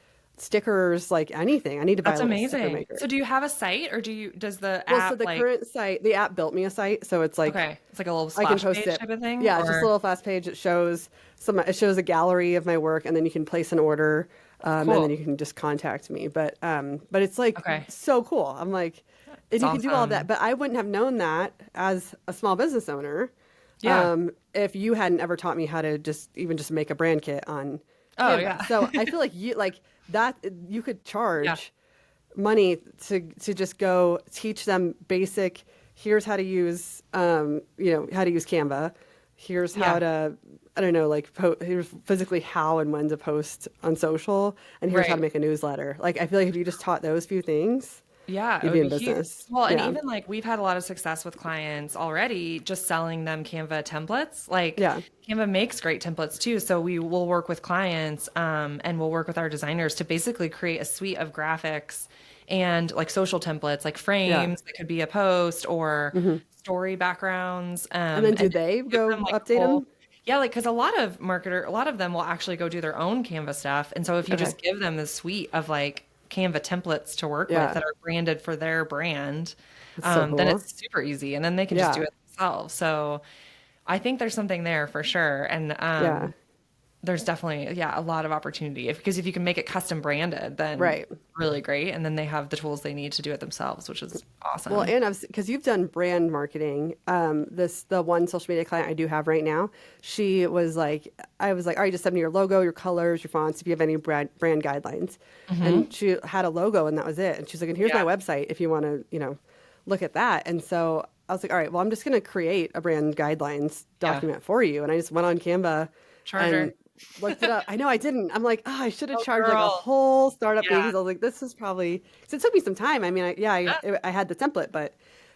[SPEAKER 1] stickers, like anything. I need to buy.
[SPEAKER 2] That's amazing. So do you have a site, or does the app?
[SPEAKER 1] So the current site, the app built me a site, so it's like
[SPEAKER 2] it's like a little splash page type of thing.
[SPEAKER 1] Yeah, it's just a little flash page. It shows a gallery of my work, and then you can place an order, and then you can just contact me. But it's like so cool. I'm like, and you can do all of that. But I wouldn't have known that as a small business owner. Yeah. If you hadn't ever taught me how to just make a brand kit on Canva. Yeah. So I feel like you could charge money to just go teach them basic. Here's how to use how to use Canva. Here's how to here's physically how and when to post on social, and here's how to make a newsletter. Like I feel like if you just taught those few things. Yeah, it would be business.
[SPEAKER 2] Well, and even like we've had a lot of success with clients already just selling them Canva templates. Canva makes great templates too. So we will work with clients and we'll work with our designers to basically create a suite of graphics and like social templates, like frames that could be a post or story backgrounds.
[SPEAKER 1] And then do they go update them?
[SPEAKER 2] Yeah, because a lot of them will actually go do their own Canva stuff. And so if you just give them the suite of like Canva templates to work
[SPEAKER 1] Yeah.
[SPEAKER 2] with that are branded for their brand,
[SPEAKER 1] That's so
[SPEAKER 2] then
[SPEAKER 1] cool.
[SPEAKER 2] it's super easy, and then they can just do it themselves. So I think there's something there for sure. And
[SPEAKER 1] Yeah.
[SPEAKER 2] there's definitely, a lot of opportunity because if you can make it custom branded, then
[SPEAKER 1] Right.
[SPEAKER 2] really great. And then they have the tools they need to do it themselves, which is awesome.
[SPEAKER 1] Well, and because you've done brand marketing, the one social media client I do have right now, I was like, all right, just send me your logo, your colors, your fonts, if you have any brand guidelines. And she had a logo and that was it. And she's like, and here's my website if you want to, look at that. And so I was like, all right, well, I'm just going to create a brand guidelines document for you. And I just went on Canva and looked it up. I know I didn't. I'm like, I should have charged like a whole startup fee because I was like, this is probably, because it took me some time. I mean, I had the template, but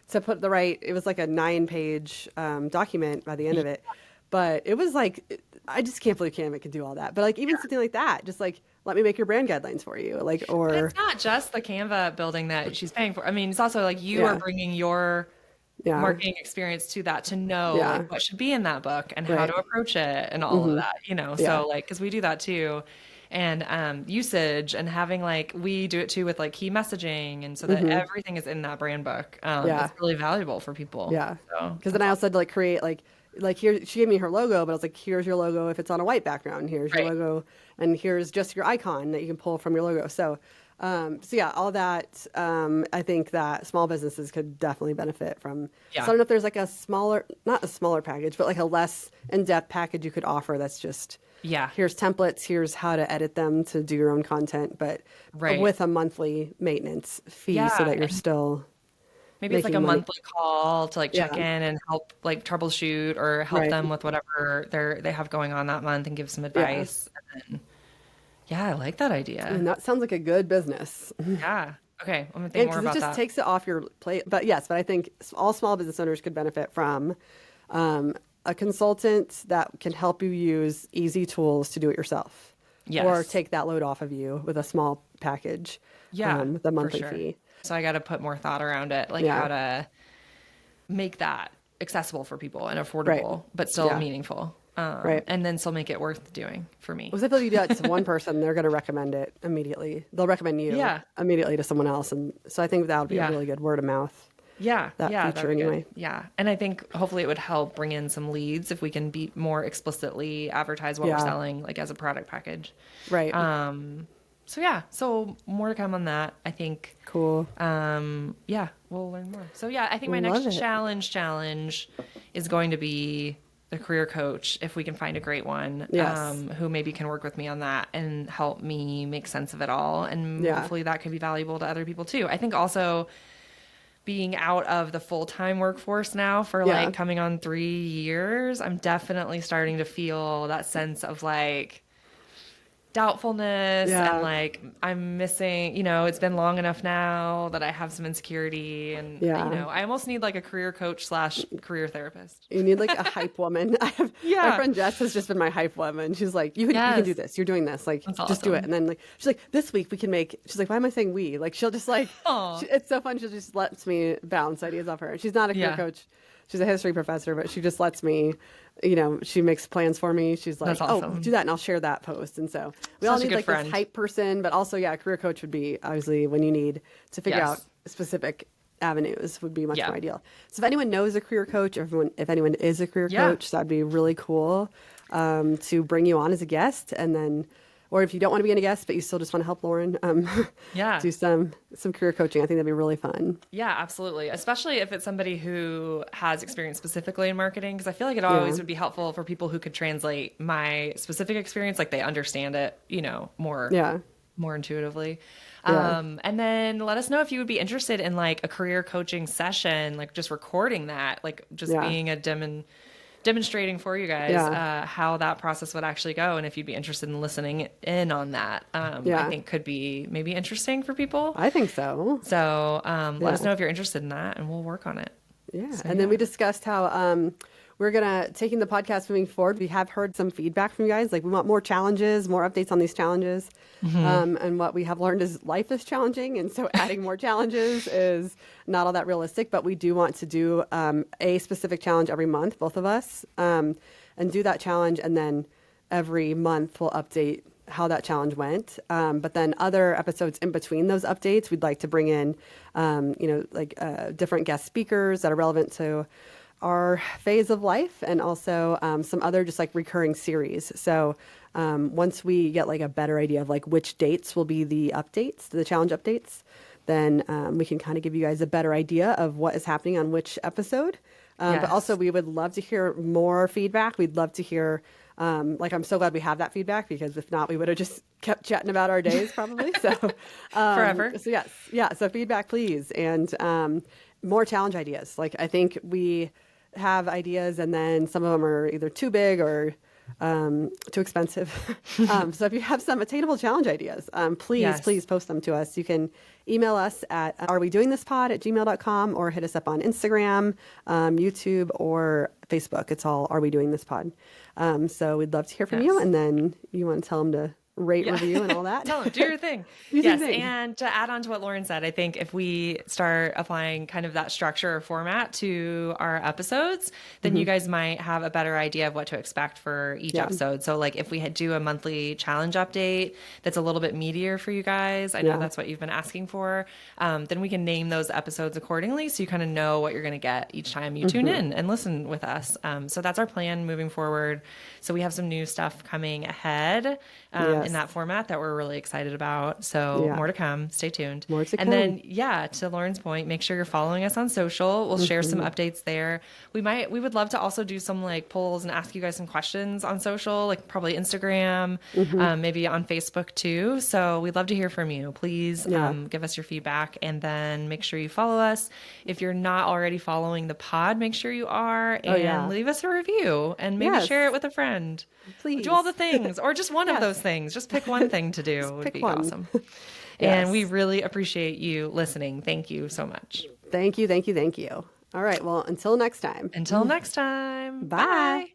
[SPEAKER 1] to put it was like a 9-page document by the end of it. But it was like, I just can't believe Canva can do all that. But like even something like that, just like, let me make your brand guidelines for you. Like, or
[SPEAKER 2] but it's not just the Canva building that she's paying for. I mean, it's also like you are bringing your marketing experience to that to know like what should be in that book and how to approach it and all of that, so like, cause we do that too. And usage and having like, we do it too with like key messaging. And so that everything is in that brand book. It's really valuable for people.
[SPEAKER 1] Yeah.
[SPEAKER 2] So,
[SPEAKER 1] cause then I also had to like create like here, she gave me her logo, but I was like, here's your logo if it's on a white background. Here's your logo, and here's just your icon that you can pull from your logo. So, all that. I think that small businesses could definitely benefit from. So I don't know if there's like not a smaller package, but like a less in-depth package you could offer. That's just here's templates, here's how to edit them to do your own content, but with a monthly maintenance fee, so that you're still.
[SPEAKER 2] Maybe it's like a monthly call to like check in and help like troubleshoot or help them with whatever they have going on that month and give some advice. And then, I like that idea.
[SPEAKER 1] And that sounds like a good business.
[SPEAKER 2] Yeah. Okay. I'm gonna think more about that.
[SPEAKER 1] It just takes it off your plate. But but I think all small business owners could benefit from a consultant that can help you use easy tools to do it yourself. Yes. Or take that load off of you with a small package. The monthly fee.
[SPEAKER 2] So I got to put more thought around it, like how to make that accessible for people and affordable, but still meaningful. And then still make it worth doing for me.
[SPEAKER 1] Because I feel like you do that to one person, they're going to recommend it immediately. They'll recommend you immediately to someone else. And so I think that would be a really good word of mouth. That feature anyway.
[SPEAKER 2] Yeah. And I think hopefully it would help bring in some leads if we can be more explicitly advertise what we're selling, like as a product package.
[SPEAKER 1] Right.
[SPEAKER 2] So more to come on that, I think.
[SPEAKER 1] Cool.
[SPEAKER 2] We'll learn more. So I think my next challenge is going to be the career coach, if we can find a great one, who maybe can work with me on that and help me make sense of it all. And hopefully that could be valuable to other people too. I think also being out of the full-time workforce now for like coming on 3 years, I'm definitely starting to feel that sense of like doubtfulness and like I'm missing, it's been long enough now that I have some insecurity and I almost need like a career coach / career therapist.
[SPEAKER 1] You need like a hype woman. My friend Jess has just been my hype woman. She's like, you can do this. You're doing this. Like, just do it. And then like, she's like, this week we can she's like, why am I saying we? Like, she'll just like, it's so fun. She just lets me bounce ideas off her. She's not a career coach. She's a history professor, but she just lets me, she makes plans for me. She's like, oh, do that and I'll share that post. And so we all need like this hype person, but also, a career coach would be obviously when you need to figure out specific avenues would be much more ideal. So if anyone knows a career coach, or if anyone is a career coach, that'd be really cool to bring you on as a guest. And then, or if you don't want to be a guest, but you still just want to help Lauren, do some career coaching. I think that'd be really fun. Yeah,
[SPEAKER 2] absolutely. Especially if it's somebody who has experience specifically in marketing, because I feel like it always would be helpful for people who could translate my specific experience, like they understand it, more intuitively. And then let us know if you would be interested in like a career coaching session, like just recording that, like just being a demonstrating for you guys how that process would actually go, and if you'd be interested in listening in on that. I think could be maybe interesting for people.
[SPEAKER 1] I think so.
[SPEAKER 2] So let us know if you're interested in that, and we'll work on it.
[SPEAKER 1] And then we discussed how we're taking the podcast moving forward. We have heard some feedback from you guys. Like we want more challenges, more updates on these challenges. And what we have learned is life is challenging. And so adding more challenges is not all that realistic, but we do want to do a specific challenge every month, both of us, and do that challenge. And then every month we'll update how that challenge went. But then other episodes in between those updates, we'd like to bring in, different guest speakers that are relevant to our phase of life, and also some other just like recurring series. So once we get like a better idea of like which dates will be the updates, the challenge updates, then we can kind of give you guys a better idea of what is happening on which episode. But also we would love to hear more feedback. We'd love to hear, I'm so glad we have that feedback, because if not, we would have just kept chatting about our days probably. So
[SPEAKER 2] forever.
[SPEAKER 1] So yes. Yeah. So feedback, please. And more challenge ideas. Like, I think we have ideas, and then some of them are either too big or too expensive. So if you have some attainable challenge ideas, please post them to us. You can email us at arewedoingthispod@gmail.com, or hit us up on Instagram, YouTube, or Facebook. It's all Are We Doing This Pod. So we'd love to hear from you. And then you want to tell them to rate, review, and all that.
[SPEAKER 2] Tell them, do your thing. And to add on to what Lauren said, I think if we start applying kind of that structure or format to our episodes, then you guys might have a better idea of what to expect for each episode. So like if we do a monthly challenge update that's a little bit meatier for you guys, I know that's what you've been asking for, then we can name those episodes accordingly, so you kind of know what you're going to get each time you tune in and listen with us. So that's our plan moving forward. So we have some new stuff coming ahead in that format that we're really excited about. So more to come. Stay tuned.
[SPEAKER 1] More to
[SPEAKER 2] and
[SPEAKER 1] come.
[SPEAKER 2] then, to Lauren's point, make sure you're following us on social. We'll share some updates there. We would love to also do some like polls and ask you guys some questions on social, like probably Instagram, maybe on Facebook too. So we'd love to hear from you. Please give us your feedback, and then make sure you follow us. If you're not already following the pod, make sure you are, and leave us a review, and maybe share it with a friend.
[SPEAKER 1] Please
[SPEAKER 2] do all the things, or just one of those things. Just pick one thing to do. Would be awesome. And we really appreciate you listening. Thank you so much.
[SPEAKER 1] Thank you. All right. Well, until next time.
[SPEAKER 2] Until next time.
[SPEAKER 1] Bye.